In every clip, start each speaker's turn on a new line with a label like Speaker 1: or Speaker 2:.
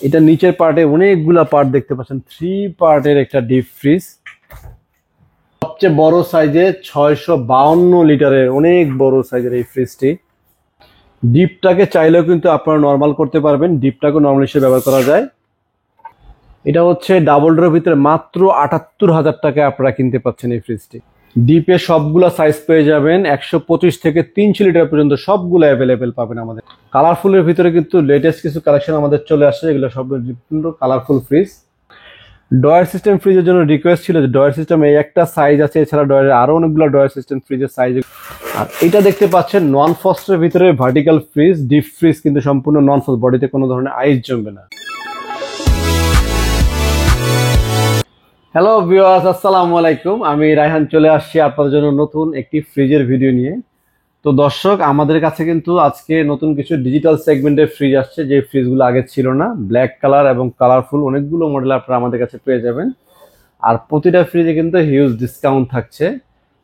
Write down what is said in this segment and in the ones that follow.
Speaker 1: এটা নিচের পার্টে অনেকগুলা পার্ট দেখতে পাচ্ছেন, 3 পার্টের একটা ডিপ ফ্রিজ। সবচেয়ে বড় সাইজে 652 লিটারের অনেক বড় সাইজের এই ফ্রিজটি। ডিপটাকে চাইলেও কিন্তু আপনারা নর্মাল করতে পারবেন, ডিপটাকে নর্মাল হিসেবে ব্যবহার করা যায়। এটা হচ্ছে ডাবল ডোরের ভিতরে মাত্র ৭৮,০০০ টাকায় আপনারা কিনতে পাচ্ছেন এই ফ্রিজটি। ডিপে সবগুলা সাইজ পেয়ে যাবেন, ১২৫ থেকে ৩০০ লিটার পর্যন্ত সবগুলো অ্যাভেলেবেল পাবেন আমাদের। কালারফুলের ভিতরে কিন্তু লেটেস্ট কিছু কালেকশন আমাদের চলে আসছে, এগুলো সব কিন্তু কালারফুল ফ্রিজ। ডয়ার সিস্টেম ফ্রিজের জন্য রিকোয়েস্ট ছিল যে ডয়ার সিস্টেম এই একটা সাইজ আছে, এছাড়া ডয়ারের আরো অনেকগুলো ডয়ার সিস্টেম ফ্রিজের সাইজ। আর এটা দেখতে পাচ্ছেন নন ফ্রস্টের ভিতরে ভার্টিক্যাল ফ্রিজ, ডিপ ফ্রিজ কিন্তু সম্পূর্ণ নন ফ্রস্ট, বডিতে কোনো ধরনের আইস জমবে না। হ্যালো ভিউয়ার্স, আসসালামু আলাইকুম। আমি রায়হান চলে আসছি আপনাদের জন্য নতুন একটি ফ্রিজের ভিডিও নিয়ে। তো দর্শক, আমাদের কাছে কিন্তু আজকে নতুন কিছু ডিজিটাল সেগমেন্টের ফ্রিজ আসছে, যে ফ্রিজগুলো আগে ছিল না। ব্ল্যাক কালার এবং কালারফুল অনেকগুলো মডেল আপনারা আমাদের কাছে পেয়ে যাবেন। আর প্রতিটা ফ্রিজে কিন্তু হিউজ ডিসকাউন্ট থাকছে।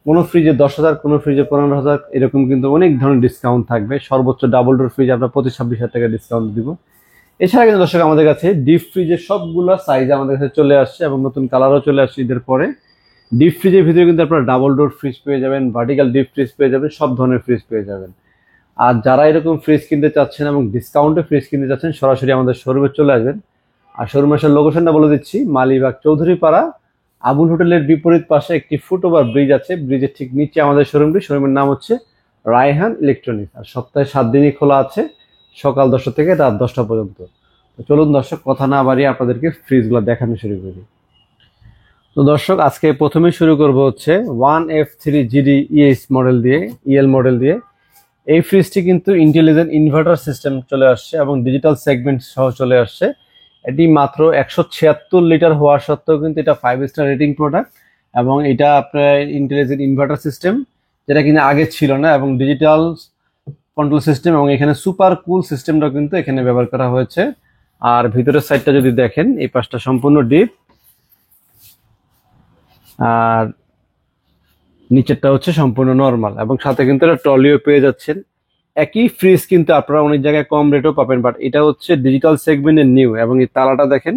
Speaker 1: কোনো ফ্রিজে ১০,০০০, কোনো ফ্রিজে ১৫,০০০, এরকম কিন্তু অনেক ধরনের ডিসকাউন্ট থাকবে। সর্বোচ্চ ডাবল ডোর ফ্রিজ আমরা ২৫-২৬,০০০ টাকা ডিসকাউন্ট দিব। এছাড়া কিন্তু দর্শক আমাদের কাছে ডিপ ফ্রিজের সবগুলো সাইজ আমাদের কাছে চলে আসছে এবং নতুন কালারও চলে আসছে ঈদের পরে। ডিপ ফ্রিজের ভিতরে কিন্তু আপনারা ডাবল ডোর ফ্রিজ পেয়ে যাবেন, ভার্টিক্যাল ডিপ ফ্রিজ পেয়ে যাবেন, সব ধরনের ফ্রিজ পেয়ে যাবেন। আর যারা এরকম ফ্রিজ কিনতে চাচ্ছেন এবং ডিসকাউন্টে ফ্রিজ কিনতে চাচ্ছেন, সরাসরি আমাদের শোরুমে চলে আসবেন। আর শোরুমের আসার লোকেশনটা বলে দিচ্ছি, মালিবাগ চৌধুরীপাড়া আবুল হোটেলের বিপরীত পাশে একটি ফুটওভার ব্রিজ আছে, ব্রিজের ঠিক নিচে আমাদের শোরুমটি। শোরুমের নাম হচ্ছে রায়হান ইলেকট্রনিক্স। আর সপ্তাহে 7 দিনই খোলা আছে, সকাল 10টা থেকে রাত 10টা পর্যন্ত। তো চলুন দর্শক, কথা না বাড়িয়ে আপনাদেরকে ফ্রিজগুলো দেখানো শুরু করি। তো দর্শক, আজকে প্রথমে শুরু করব হচ্ছে 1F3GD ইএল মডেল দিয়ে। এই ফ্রিজটি কিন্তু ইন্টেলিজেন্ট ইনভার্টার সিস্টেম চলে আসছে এবং ডিজিটাল সেগমেন্ট সহ চলে আসছে। এটি মাত্র ১৭৬ লিটার হওয়ার সত্ত্বেও কিন্তু এটা 5 স্টার রেটিং প্রোডাক্ট, এবং এটা আপনার ইন্টেলিজেন্ট ইনভার্টার সিস্টেম, যেটা কিন্তু আগে ছিল না, এবং ডিজিটাল কন্ট্রোল সিস্টেম, এবং এখানে সুপার কুল সিস্টেমটা কিন্তু এখানে ব্যবহার করা হয়েছে। আর ভিতরের সাইডটা যদি দেখেন, এই পাশটা সম্পূর্ণ ডিপ, আর নিচেরটা হচ্ছে সম্পূর্ণ নরমাল, এবং সাথে কিন্তু একটা ট্রলিও পেয়ে যাচ্ছেন। একই ফ্রিজ কিন্তু আপনারা অনেক জায়গায় কম রেটও পাবেন, বাট এটা হচ্ছে ডিজিটাল সেগমেন্টের নিউ। এবং এই তালাটা দেখেন,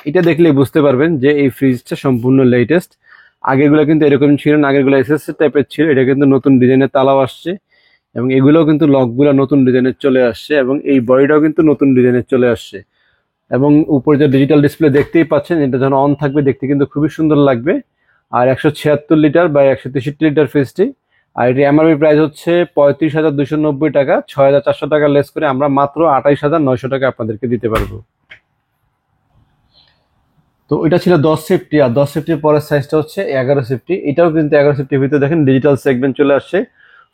Speaker 1: এটা দেখলেই বুঝতে পারবেন যে এই ফ্রিজটা সম্পূর্ণ লেটেস্ট। আগেরগুলো কিন্তু এরকম ছিল না, আগেরগুলো এসএস টাইপের ছিল, এটা কিন্তু নতুন ডিজাইনের তালাও আসছে, এবং এগুলোও কিন্তু লকগুলো নতুন ডিজাইনের চলে আসছে, এবং এই বডিটাও কিন্তু নতুন ডিজাইনের চলে আসছে। এবং উপরে যে ডিজিটাল ডিসপ্লে দেখতেই পাচ্ছেন, এটা যখন অন থাকবে দেখতে কিন্তু খুবই সুন্দর লাগবে। আর ১৭৬ লিটার বা ১৬৩ লিটার ফ্রিজটি। আর এটি এমআরপি প্রাইস হচ্ছে ৩৫,২৯০ টাকা, ৬,৪০০ টাকা লেস করে আমরা মাত্র ২৮,৯০০ টাকা আপনাদেরকে দিতে পারবো। তো এটা ছিল 10 সেফটি, আর 10 সেফটির পরের সাইজটা হচ্ছে 11 সেফটি। এটাও কিন্তু 11 সেফটির ভিতরে দেখেন ডিজিটাল সেগমেন্ট চলে আসছে।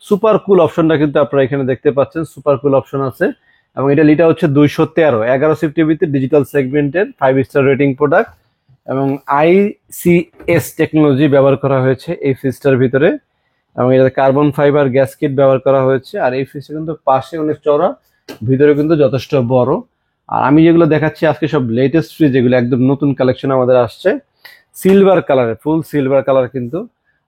Speaker 1: সুপার কুল অপশনটা কিন্তু আপনারা এখানে দেখতে পাচ্ছেন, সুপার কুল অপশন আছে, এবং এটা লিটার হচ্ছে ২১৩। 11 সেফটির ভিতরে ডিজিটাল সেগমেন্টের 5 স্টার রেটিং প্রোডাক্ট, এবং ICS টেকনোলজি ব্যবহার করা হয়েছে এই ফ্রিজটার ভিতরে, এবং এটাতে কার্বন ফাইবার গ্যাসকেট ব্যবহার করা হয়েছে। আর এই ফ্রিজটা কিন্তু পাশে অনেক চওড়া, ভিতরে কিন্তু যথেষ্ট বড়। আর আমি যেগুলো দেখাচ্ছি আজকে সব লেটেস্ট ফ্রিজ, যেগুলো একদম নতুন কালেকশন আমাদের আসছে, সিলভার কালারের, ফুল সিলভার কালার কিন্তু।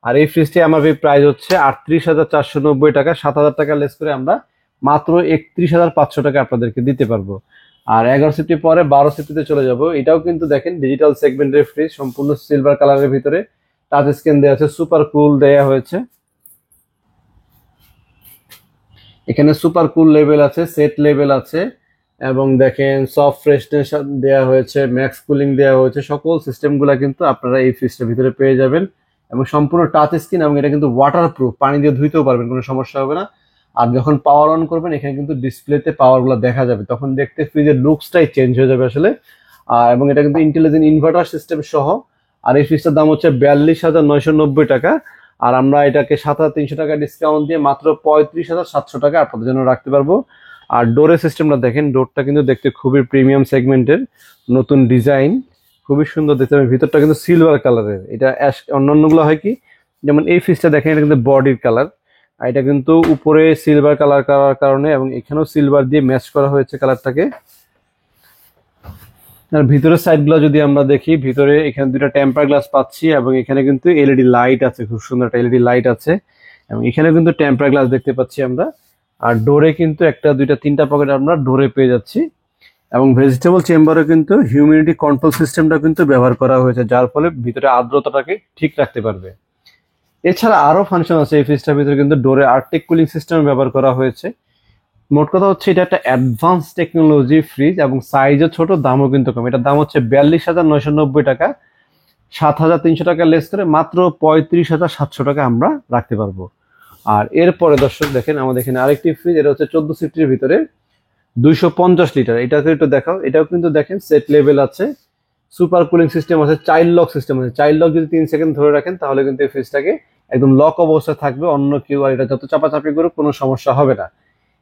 Speaker 1: আর এই ফ্রিজটি আমার প্রাইস হচ্ছে ৩৮,৪৯০ টাকা, ৭,০০০ টাকা লেস করে আমরা মাত্র ৩১,৫০০ টাকা আপনাদেরকে দিতে পারবো। আর 11 সেফটি পরে 12 সেফটিতে চলে যাব। এটাও কিন্তু দেখেন ডিজিটাল সেগমেন্টের ফ্রিজ, সম্পূর্ণ সিলভার কালারের ভিতরে টাচ স্ক্রিন দেওয়া আছে, সুপার কুল দেওয়া হয়েছে। এখানে সুপার কুল লেভেল আছে, সেট লেভেল আছে, এবং দেখেন সফট ফ্রেশনেস দেওয়া হয়েছে, ম্যাক্স কুলিং দেওয়া হয়েছে। সকল সিস্টেমগুলো কিন্তু আপনারা এই ফ্রিজটার ভিতরে পেয়ে যাবেন, এবং সম্পূর্ণ টাচ স্ক্রিন, এবং এটা কিন্তু ওয়াটার প্রুফ, পানি দিয়ে ধুইতেও পারবেন, কোনো সমস্যা হবে না। আর যখন পাওয়ার অন করবেন, এখানে কিন্তু ডিসপ্লেতে পাওয়ারগুলো দেখা যাবে, তখন দেখতে ফ্রিজের লুকসটাই চেঞ্জ হয়ে যাবে আসলে। এবং এটা কিন্তু ইন্টেলিজেন্ট ইনভার্টার সিস্টেম সহ। আর এই ফ্রিজটার দাম হচ্ছে ৪২,৯৯০ টাকা, আর আমরা এটাকে ৭,৩০০ টাকা ডিসকাউন্ট দিয়ে মাত্র ৩৫,৭০০ টাকা আপনাদের জন্য রাখতে পারবো। আর ডোরের সিস্টেমটা দেখেন, ডোরটা কিন্তু দেখতে খুবই প্রিমিয়াম সেগমেন্টের, নতুন ডিজাইন, খুবই সুন্দর দেখতে। ভিতরটা কিন্তু সিলভার কালারের। এটা অন্যান্যগুলো হয় কি, যেমন এই ফ্রিজটা দেখেন, এটা কিন্তু বডির কালার, আর এটা কিন্তু উপরে সিলভার কালার করার কারণে, এবং এখানেও সিলভার দিয়ে ম্যাচ করা হয়েছে কালারটাকে। আর ভিতরের সাইডগুলো যদি আমরা দেখি, ভিতরে এখানে দুটো টেম্পার গ্লাস পাচ্ছি, এবং এখানে কিন্তু এলইডি লাইট আছে, খুব সুন্দর একটা এলইডি লাইট আছে, এবং এখানে কিন্তু টেম্পার গ্লাস দেখতে পাচ্ছি আমরা। আর ডোরে কিন্তু একটা, দুইটা, তিনটা পকেট আমরা ডোরে পেয়ে যাচ্ছি। এবং ভেজিটেবল চেম্বারে কিন্তু হিউমিডিটি কন্ট্রোল সিস্টেমটা কিন্তু ব্যবহার করা হয়েছে, যার ফলে ভিতরে আর্দ্রতাটাকে ঠিক রাখতে পারবে। এছাড়া আরো ফাংশন আছে এই ফ্রিজটার ভিতরে, কিন্তু ডোরে আর্টিক কুলিং সিস্টেম ব্যবহার করা হয়েছে। মোট কথা হচ্ছে এটা একটা অ্যাডভান্স টেকনোলজি ফ্রিজ এবং সাইজও ছোট, দামও কিন্তু কম। এটার দাম হচ্ছে 42,990 টাকা, 7,300 টাকা লেস করে মাত্র 35,700 টাকা আমরা রাখতে পারবো। আর এরপরে দর্শক দেখেন আমাদের এখানে আরেকটি ফ্রিজ, এটা হচ্ছে 14 সিফটির ভিতরে 250 লিটার। এটাকে একটু দেখাও, এটাও কিন্তু দেখেন সেট লেভেল আছে, সুপার কুলিং সিস্টেম আছে, চাইল্ড লক সিস্টেম আছে। চাইল্ড লক যদি 3 সেকেন্ড ধরে রাখেন তাহলে কিন্তু এই ফ্রিজটাকে একদম লক অবস্থায় থাকবে, অন্য কেউ আর এটা যত চাপাচাপি করে কোনো সমস্যা হবে না।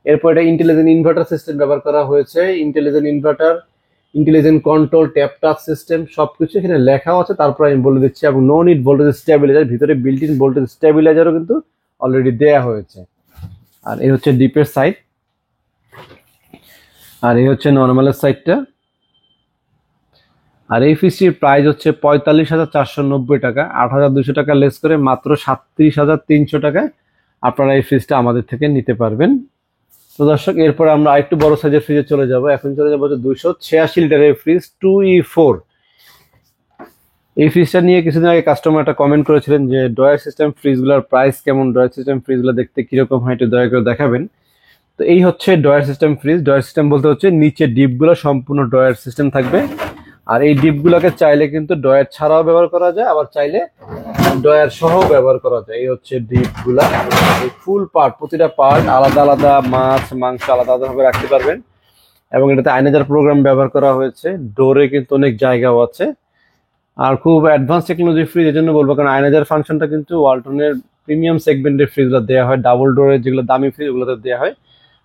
Speaker 1: এরপর এটা ইন্টেলিজেন্ট ইনভার্টার সিস্টেম ব্যবহার করা হয়েছে, intelligent inverter, intelligent control, tap touch system সবকিছু এখানে লেখাও আছে। তারপর আমি বলে দিচ্ছি, এবং নো নিড ভোল্টেজ স্টেবিলাইজার, ভিতরে বিল্ট ইন ভোল্টেজ স্টেবিলাইজারও কিন্তু অলরেডি দেয়া হয়েছে। আর এই হচ্ছে ডিপের সাইড, আর এই হচ্ছে নর্মালের সাইডটা। আর এই ফ্রিজটির প্রাইস হচ্ছে 45,490 টাকা, 8,200 টাকা লেস করে মাত্র 37,300 টাকায় আপনারা এই ফ্রিজটা আমাদের থেকে নিতে পারবেন। তো দর্শক, এরপরে আমরা আরেকটু বড় সাইজের ফ্রিজে চলে যাব। এখন চলে যাবো 286 লিটারের ফ্রিজ 2E4। এই ফ্রিজটা নিয়ে কিছুদিন আগে কাস্টমার একটা কমেন্ট করেছিলেন যে ডয়ার সিস্টেম ফ্রিজগুলোর প্রাইস কেমন, ডয়ার সিস্টেম ফ্রিজগুলো দেখতে কিরকম হয় একটু দয়া করে দেখাবেন। তো এই হচ্ছে drawer system fridge. Drawer system বলতে হচ্ছে নিচে ডিপগুলো সম্পূর্ণ ডয়ার সিস্টেম থাকবে, আর এই ডিপগুলোকে চাইলে কিন্তু ডয়ার ছাড়াও ব্যবহার করা যায়, আবার চাইলে ডয়ার সহ ব্যবহার করা যায়। এই হচ্ছে ডিপগুলা, এই ফুল পার্ট, প্রতিটা পার্ট আলাদা আলাদা, মাছ মাংস আলাদা আলাদা ভাবে রাখতে পারবেন। এবং এটাতে আয়নাজার প্রোগ্রাম ব্যবহার করা হয়েছে, ডোরে কিন্তু অনেক জায়গাও আছে। আর খুব অ্যাডভান্স টেকনোলজি ফ্রিজ এই জন্য বলবো কারণ আয়নাজার ফাংশনটা কিন্তু ওয়ালটনের প্রিমিয়াম সেগমেন্টের ফ্রিজগুলো দেওয়া হয়, ডাবল ডোরের যেগুলো দামি ফ্রিজ ওগুলোতে দেওয়া হয়।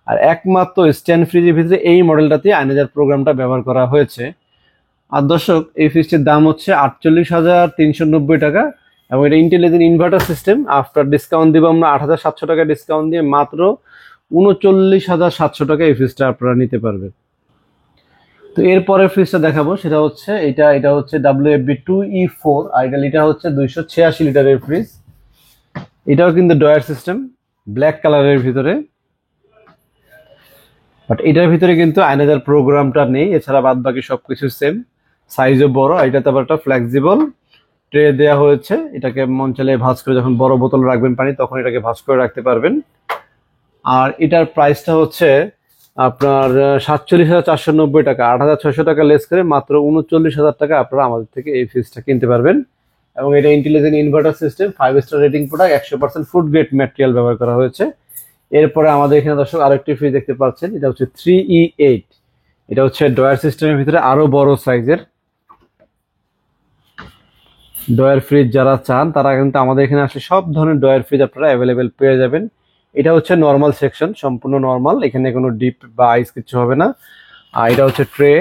Speaker 1: আর একমাত্র স্ট্যান্ড ফ্রিজের ভিতরে এই মডেলটাতে আয়নাজার প্রোগ্রামটা ব্যবহার করা হয়েছে। আর দর্শক, এই ফ্রিজটির দাম হচ্ছে 48,390 টাকা, এবং এটা intelligent inverter system. After discount দিব আমরা 8,700 টাকা ডিসকাউন্ট দিয়ে মাত্র 39,700 টাকা এই ফ্রিজটা আপনারা নিতে পারবেন। তো এরপরে ফ্রিজটা দেখাবো সেটা হচ্ছে এটা হচ্ছে WFB2E4, আর এটা হচ্ছে 286 লিটারের ফ্রিজ। এটাও কিন্তু ডয়ার সিস্টেম, ব্ল্যাক কালারের ভিতরে, বাট এটার ভিতরে কিন্তু আয়নাজার প্রোগ্রামটা নেই। এছাড়া বাদ বাকি সবকিছু সেম, সাইজও বড়। এটাতে আবার একটা ফ্লেক্সিবল ট্রে দেওয়া হয়েছে, এটাকে মন চাইলে ভাঁজ করে যখন বড় বোতল রাখবেন পানি তখন এটাকে ভাঁজ করে রাখতে পারবেন। আর এটার প্রাইসটা হচ্ছে আপনার 47,490 টাকা, 8,600 টাকা লেস করে মাত্র 39,000 টাকা আপনারা আমাদের থেকে এই ফ্রিজটা কিনতে পারবেন। এবং এটা intelligent inverter system, 5 star rating product, 100% food grade material ব্যবহার করা হয়েছে। এরপরে আমাদের এখানে দর্শক আরেকটি ফ্রিজ দেখতে পাচ্ছেন, এটা হচ্ছে 3E8। এটা হচ্ছে ডয়ার সিস্টেমের ভিতরে আরো বড় সাইজের ডয়ার ফ্রিজ। যারা চান তারা কিন্তু আমাদের এখানে আসলে সব ধরনের ডয়ার ফ্রিজ আপনারা অ্যাভেলেবেল পেয়ে যাবেন। এটা হচ্ছে নর্মাল সেকশন, সম্পূর্ণ নর্মাল, এখানে কোনো ডিপ বা আইস কিছু হবে না। আর এটা হচ্ছে ট্রে,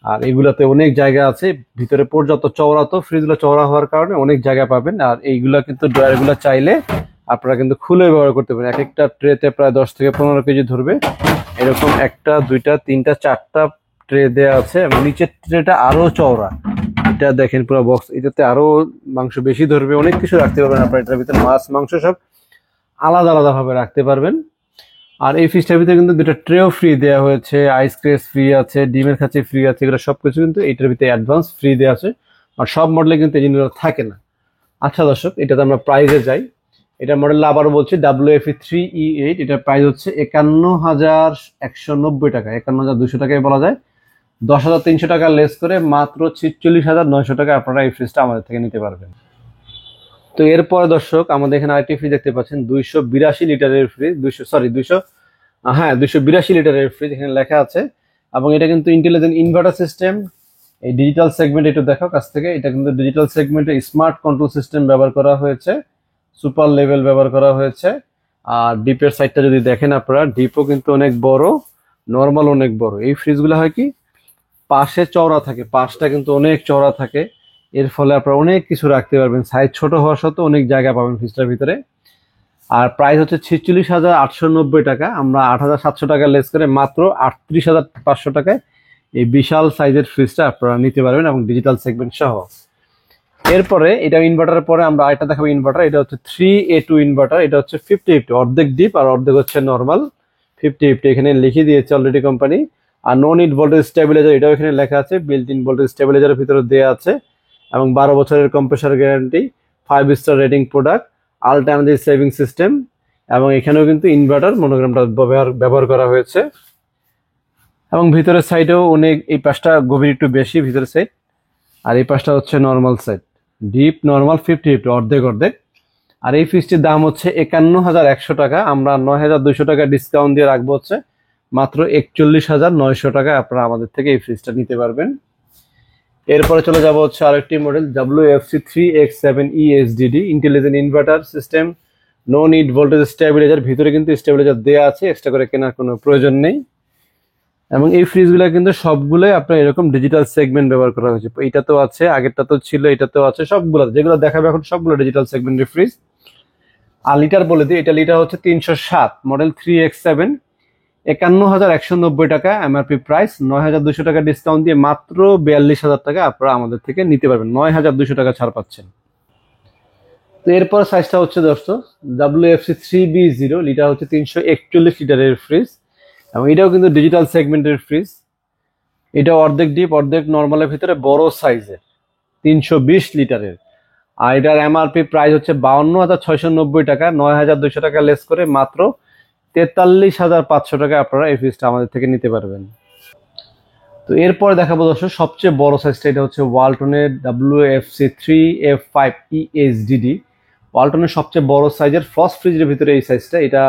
Speaker 1: আর এগুলাতে অনেক জায়গা আছে ভিতরে পর্যাপ্ত চওড়া, তো ফ্রিজগুলো চওড়া হওয়ার কারণে অনেক জায়গা পাবেন। আর এইগুলা কিন্তু ডয়ারগুলো চাইলে আপনারা কিন্তু খুলে ব্যবহার করতে পারেন। এক একটা ট্রেতে প্রায় 10 থেকে 15 কেজি ধরবে, এরকম 1টা 2টা 3টা 4টা ট্রে দেওয়া আছে, এবং নিচের ট্রেটা আরো চওড়া। এটা দেখেন পুরো বক্স, এটাতে আরো মাংস বেশি ধরবে, অনেক কিছু রাখতে পারবেন আপনারা এটার ভিতরে, মাছ মাংস সব আলাদা আলাদা ভাবে রাখতে পারবেন। আর এই ফ্রিজটার ভিতরে কিন্তু 2টা ট্রেও ফ্রি দেওয়া হয়েছে, আইস ক্রেস ফ্রি আছে, ডিমের খাঁচি ফ্রি আছে, এগুলো সবকিছু কিন্তু এটার ভিতরে অ্যাডভান্স ফ্রি দেওয়া আছে। আর সব মডেলে কিন্তু এই জিনিসগুলো থাকে না। আচ্ছা দর্শক, এটাতে আমরা প্রাইজে যাই। এটা মডেল আবারও বলছি WFE3E8, এটার প্রাইস হচ্ছে 51,190 টাকা, 51,200 টাকায় বলা যায়। 10,300 টাকা লেস করে মাত্র 46,900 টাকা আপনারা এই ফ্রিজটা আমাদের থেকে নিতে পারবেন। তো এরপরে দর্শক আমাদের এখানে আরেকটি ফ্রিজ দেখতে পাচ্ছেন, 282 লিটারের ফ্রিজ, 282 লিটারের ফ্রিজ এখানে লেখা আছে। এবং এটা কিন্তু ইন্টেলিজেন্ট ইনভার্টার সিস্টেম, এই ডিজিটাল সেগমেন্ট একটু দেখো কাছ থেকে, এটা কিন্তু ডিজিটাল সেগমেন্টে স্মার্ট কন্ট্রোল সিস্টেম ব্যবহার করা হয়েছে, সুপার লেভেল ব্যবহার করা হয়েছে। আর ডিপের সাইডটা যদি দেখেন আপনারা, ডিপও কিন্তু অনেক বড়, নর্মাল অনেক বড়। এই ফ্রিজগুলো হয় কি পাশে চওড়া থাকে, পাশটা কিন্তু অনেক চওড়া থাকে, এর ফলে আপনারা অনেক কিছু রাখতে পারবেন। সাইজ ছোট হওয়া সত্ত্বেও অনেক জায়গা পাবেন ফ্রিজটার ভিতরে। আর প্রাইস হচ্ছে 46,890 টাকা, আমরা 8,700 টাকা লেস করে মাত্র 38,500 টাকায় এই বিশাল সাইজের ফ্রিজটা আপনারা নিতে পারবেন, এবং ডিজিটাল সেগমেন্ট সহ। এরপরে এটা ইনভার্টারের পরে আমরা আরেকটা দেখাবো ইনভার্টার, এটা হচ্ছে 3A2 ইনভার্টার। এটা হচ্ছে 50-50, অর্ধেক ডিপ আর অর্ধেক হচ্ছে নর্মাল। 50-50 এখানে লিখে দিয়েছে অলরেডি কোম্পানি। আর নো নিড ভোল্টেজ স্টেবিলাইজার এটাও এখানে লেখা আছে, বিল্ট ইন ভোল্টেজ স্টেবিলাইজারের ভিতরে দেওয়া আছে, এবং 12 বছরের compressor guarantee, 5 star rating product, ultra energy saving system, এবং এখানেও কিন্তু ইনভার্টার মনোগ্রামটা ব্যবহার করা হয়েছে। এবং ভিতরের সাইডেও অনেক, এই পাশটা গভীর একটু বেশি ভিতরের সাইড, আর এই পাশটা হচ্ছে নর্মাল সাইড, ডিপ নর্মাল 50-50 অর্ধেক অর্ধেক। আর এই ফ্রিজটির দাম হচ্ছে 51,100 টাকা, আমরা 9,200 টাকা ডিসকাউন্ট দিয়ে রাখবো হচ্ছে মাত্র 41,900 টাকা আপনারা আমাদের থেকে এই ফ্রিজটা নিতে পারবেন। এরপরে চলে যাব হচ্ছে আরেকটি model WFC3X7 ESDD, intelligent inverter system, no need voltage stabiliser, ভিতরে কিন্তু স্টেবিলাইজার দেওয়া আছে, এক্সট্রা করে কেনার কোনো প্রয়োজন নেই। এবং এই ফ্রিজগুলো কিন্তু সবগুলোই আপনার এরকম ডিজিটাল সেগমেন্ট ব্যবহার করা হয়েছে, এটাতেও আছে, আগেরটা তো ছিল, এটাতেও আছে, সবগুলো যেগুলো দেখাবে এখন সবগুলো ডিজিটাল সেগমেন্টের ফ্রিজ। আর লিটার বলে দিই, এটা লিটার হচ্ছে 307, মডেল 3X7, 51,190 টাকা এমআরপি প্রাইস, 9,200 টাকা ডিসকাউন্ট দিয়ে মাত্র 42,000 টাকা আপনারা আমাদের থেকে নিতে পারবেন, 9,200 টাকা ছাড় পাচ্ছেন। তো এরপর সাইজটা হচ্ছে দর্শক WFC3B0, লিটার হচ্ছে 341 লিটারের ফ্রিজ, এবং এটাও কিন্তু ডিজিটাল সেগমেন্টের ফ্রিজ। এটা অর্ধেক ডিপ অর্ধেক নর্মালের ভিতরে বড় সাইজের, 320 লিটারের। আর এটার এমআরপি প্রাইস হচ্ছে 52,690 টাকা, 9,200 টাকা লেস করে মাত্র 43,500 টাকা আপনারা এই ফ্রিজটা আমাদের থেকে নিতে পারবেন। তো এরপরে দেখাবো দর্শক সবচেয়ে বড় সাইজটা, এটা হচ্ছে ওয়ালটনের WFC3F5 ESDD, ওয়ালটনের সবচেয়ে বড় সাইজের ফ্রস্ট ফ্রিজের ভিতরে এই সাইজটা। এটা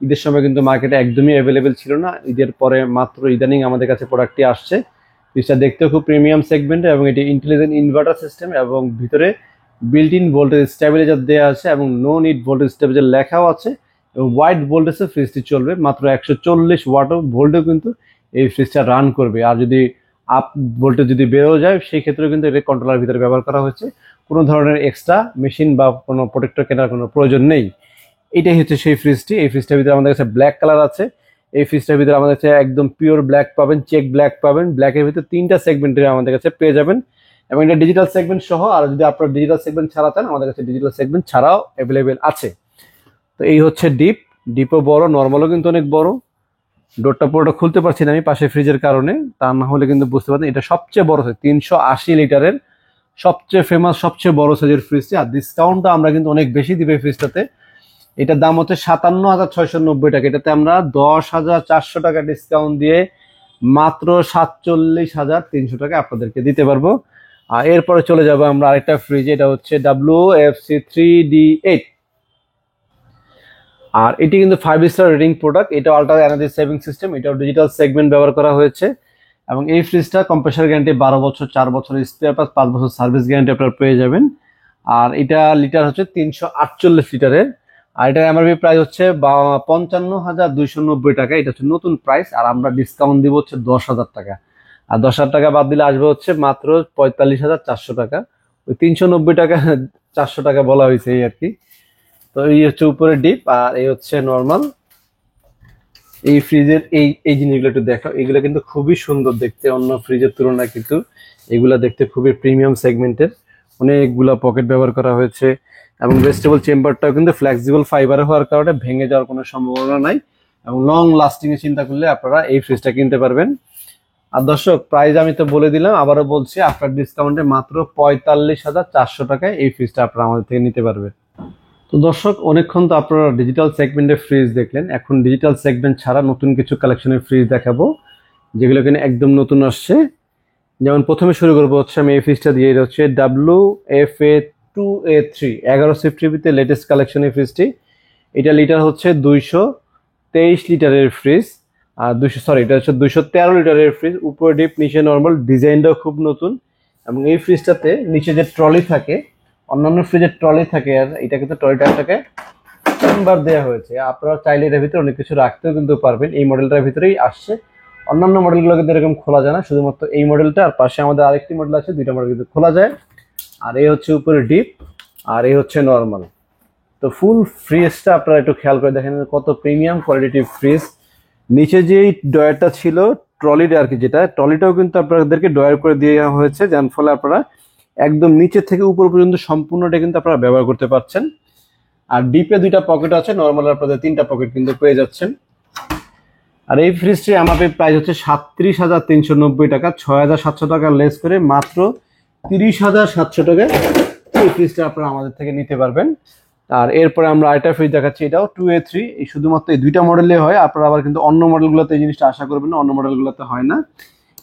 Speaker 1: ঈদের সময় কিন্তু মার্কেটে একদমই অ্যাভেলেবেল ছিল না, ঈদের পরে মাত্র ইদানিং আমাদের কাছে প্রোডাক্টটি আসছে। ফ্রিজটা দেখতেও খুব প্রিমিয়াম সেগমেন্টে, এবং এটি ইন্টেলিজেন্ট ইনভার্টার সিস্টেম, এবং ভিতরে বিল্ট ইন ভোল্টেজ স্টেবিলাইজার দেওয়া আছে, এবং নো নিড ভোল্টেজ স্টেবিলাইজার লেখাও আছে, এবং ওয়াইড ভোল্টেজে ফ্রিজটি চলবে, মাত্র 140 ওয়াট ভোল্টেও কিন্তু এই ফ্রিজটা রান করবে। আর যদি আপ ভোল্টেজ যদি বেরো যায় সেই ক্ষেত্রেও কিন্তু এটা কন্ট্রোলার ভিতরে ব্যবহার করা হয়েছে, কোনো ধরনের এক্সট্রা মেশিন বা কোনো প্রোটেক্টর কেনার কোনো প্রয়োজন নেই। এটাই হচ্ছে সেই ফ্রিজটি। এই ফ্রিজটার ভিতরে আমাদের কাছে ব্ল্যাক কালার আছে, এই ফ্রিজটার ভিতরে আমাদের কাছে একদম পিওর ব্ল্যাক পাবেন, চেক ব্ল্যাক পাবেন, ব্ল্যাকের ভিতরে 3টা সেগমেন্টের আমাদের কাছে পেয়ে যাবেন, এবং এটা ডিজিটাল সেগমেন্ট সহ। আর যদি আপনারা ডিজিটাল সেগমেন্ট ছাড়া চান, আমাদের কাছে ডিজিটাল সেগমেন্ট ছাড়াও অ্যাভেলেবেল আছে। তো এই হচ্ছে ডিপও বড়, নর্মালও কিন্তু অনেক বড়। ডোরটা পুরোটা খুলতে পারছি না আমি পাশে ফ্রিজের কারণে, তা না হলে কিন্তু বুঝতে পারতেন। এটা সবচেয়ে বড় সাইজ, 380 লিটারের সবচেয়ে ফেমাস সবচেয়ে বড় সাইজের ফ্রিজটি। আর ডিসকাউন্টটা আমরা কিন্তু অনেক বেশি দিবে ফ্রিজটাতে, এটার দাম হচ্ছে 57,690 টাকা, এটাতে আমরা 10,400 টাকা ডিসকাউন্ট দিয়ে মাত্র 47,300 টাকা আপনাদেরকে দিতে পারবো। আর এরপরে চলে যাবো আমরা আরেকটা ফ্রিজে, এটা হচ্ছে WFC3D8, আর এটি কিন্তু 5 স্টার রেটিং প্রোডাক্ট, এটা আলট্রা এনার্জি সেভিং সিস্টেম, এটাও ডিজিটাল সেগমেন্ট ব্যবহার করা হয়েছে। এবং এই ফ্রিজটা কম্প্রেসার গ্যারান্টি 12 বছর, 4 বছরের স্পেয়ার পার্টস, 5 বছর সার্ভিস গ্যারান্টি আপনারা পেয়ে যাবেন। আর এটা লিটার হচ্ছে 348 লিটারের, আর এটার এমআরপি প্রাইস হচ্ছে 55,290 টাকা, এটা হচ্ছে নতুন প্রাইস। আর আমরা ডিসকাউন্ট দিব হচ্ছে 10,000 টাকা, আর 10,000 টাকা বাদ দিলে আসবে হচ্ছে মাত্র 45,400 টাকা। ওই 390 টাকা 400 টাকা বলা হয়েছে এই আর কি। তো এই হচ্ছে উপরে ডিপ, আর এই হচ্ছে নর্মাল। এই ফ্রিজের এই জিনিসগুলো একটু দেখো, এগুলো কিন্তু খুবই সুন্দর দেখতে, অন্য ফ্রিজের তুলনায় কিন্তু এগুলা দেখতে খুবই প্রিমিয়াম সেগমেন্টের। অনেকগুলা পকেট ব্যবহার করা হয়েছে, এবং ভেজিটেবল চেম্বারটাও কিন্তু ফ্লেক্সিবল ফাইবারে হওয়ার কারণে ভেঙে যাওয়ার কোনো সম্ভাবনা নাই, এবং লং লাস্টিং এর চিন্তা করলে আপনারা এই ফ্রিজটা কিনতে পারবেন। আর দর্শক প্রাইস আমি তো বলে দিলাম, আবারও বলছি, আপনার ডিসকাউন্টে মাত্র 45,400 টাকায় এই ফ্রিজটা আপনারা আমাদের থেকে নিতে পারবেন। তো দর্শক অনেকক্ষণ তো আপনারা ডিজিটাল সেগমেন্টের ফ্রিজ দেখলেন, এখন ডিজিটাল সেগমেন্ট ছাড়া নতুন কিছু কালেকশনের ফ্রিজ দেখাবো, যেগুলো কিনা একদম নতুন আসছে। যেমন প্রথমে শুরু করবো হচ্ছে আমি এই ফ্রিজটা দিয়ে, এটা হচ্ছে WFA2A3 11 সিফটিভিতে লেটেস্ট কালেকশনের ফ্রিজটি। এটা লিটার হচ্ছে 223 লিটারের ফ্রিজ, আর এটা হচ্ছে 213 লিটারের ফ্রিজ, উপরে ডিপ নিচে নর্মাল, ডিজাইনটাও খুব নতুন। এবং এই ফ্রিজটাতে নিচে যে ট্রলি থাকে, অন্যান্য ফ্রিজের ট্রলি থাকে, আর এটা কিন্তু ট্রলিটাকে চেম্বার দেওয়া হয়েছে, আপনারা চাইলে এর ভিতরে অনেক কিছু রাখতেও কিন্তু পারবেন। এই মডেলটার ভিতরেই আসছে, অন্যান্য মডেলগুলো কিন্তু এরকম খোলা যায় না, শুধুমাত্র এই মডেলটা। আর পাশে আমাদের আরেকটি মডেল আছে, দুইটা মডেল কিন্তু খোলা যায়। আর এই হচ্ছে উপরে ডিপ, আর এই হচ্ছে নর্মাল। তো ফুল ফ্রিজটা আপনারা একটু খেয়াল করে দেখেন কত প্রিমিয়াম কোয়ালিটির ফ্রিজ। নিচে যে ডয়ারটা ছিল ট্রলিটা আর কি, যেটা ট্রলিটাও কিন্তু আপনাদেরকে ডয়ার করে দেওয়া হয়েছে, যার ফলে আপনারা একদম নিচে থেকে উপর পর্যন্ত সম্পূর্ণটা কিন্তু আপনারা ব্যবহার করতে পারছেন। আর ডিপে 2টা পকেট আছে, নর্মাল আপনাদের 3টা পকেট কিন্তু পেয়ে যাচ্ছেন। আর এই ফ্রিজটি আমাদের প্রাইস হচ্ছে 37,390 টাকা, 6,700 টাকা লেস করে মাত্র 30,700 টাকা এই ফ্রিজটা আপনারা আমাদের থেকে নিতে পারবেন। আর এরপরে আমরা আরেকটা ফ্রিজ দেখাচ্ছি, এটাও 2A3, এই শুধুমাত্র এই দুইটা মডেলে হয়, আপনারা আবার কিন্তু অন্য মডেলগুলোতে এই জিনিসটা আশা করবেন না, অন্য মডেলগুলোতে হয় না।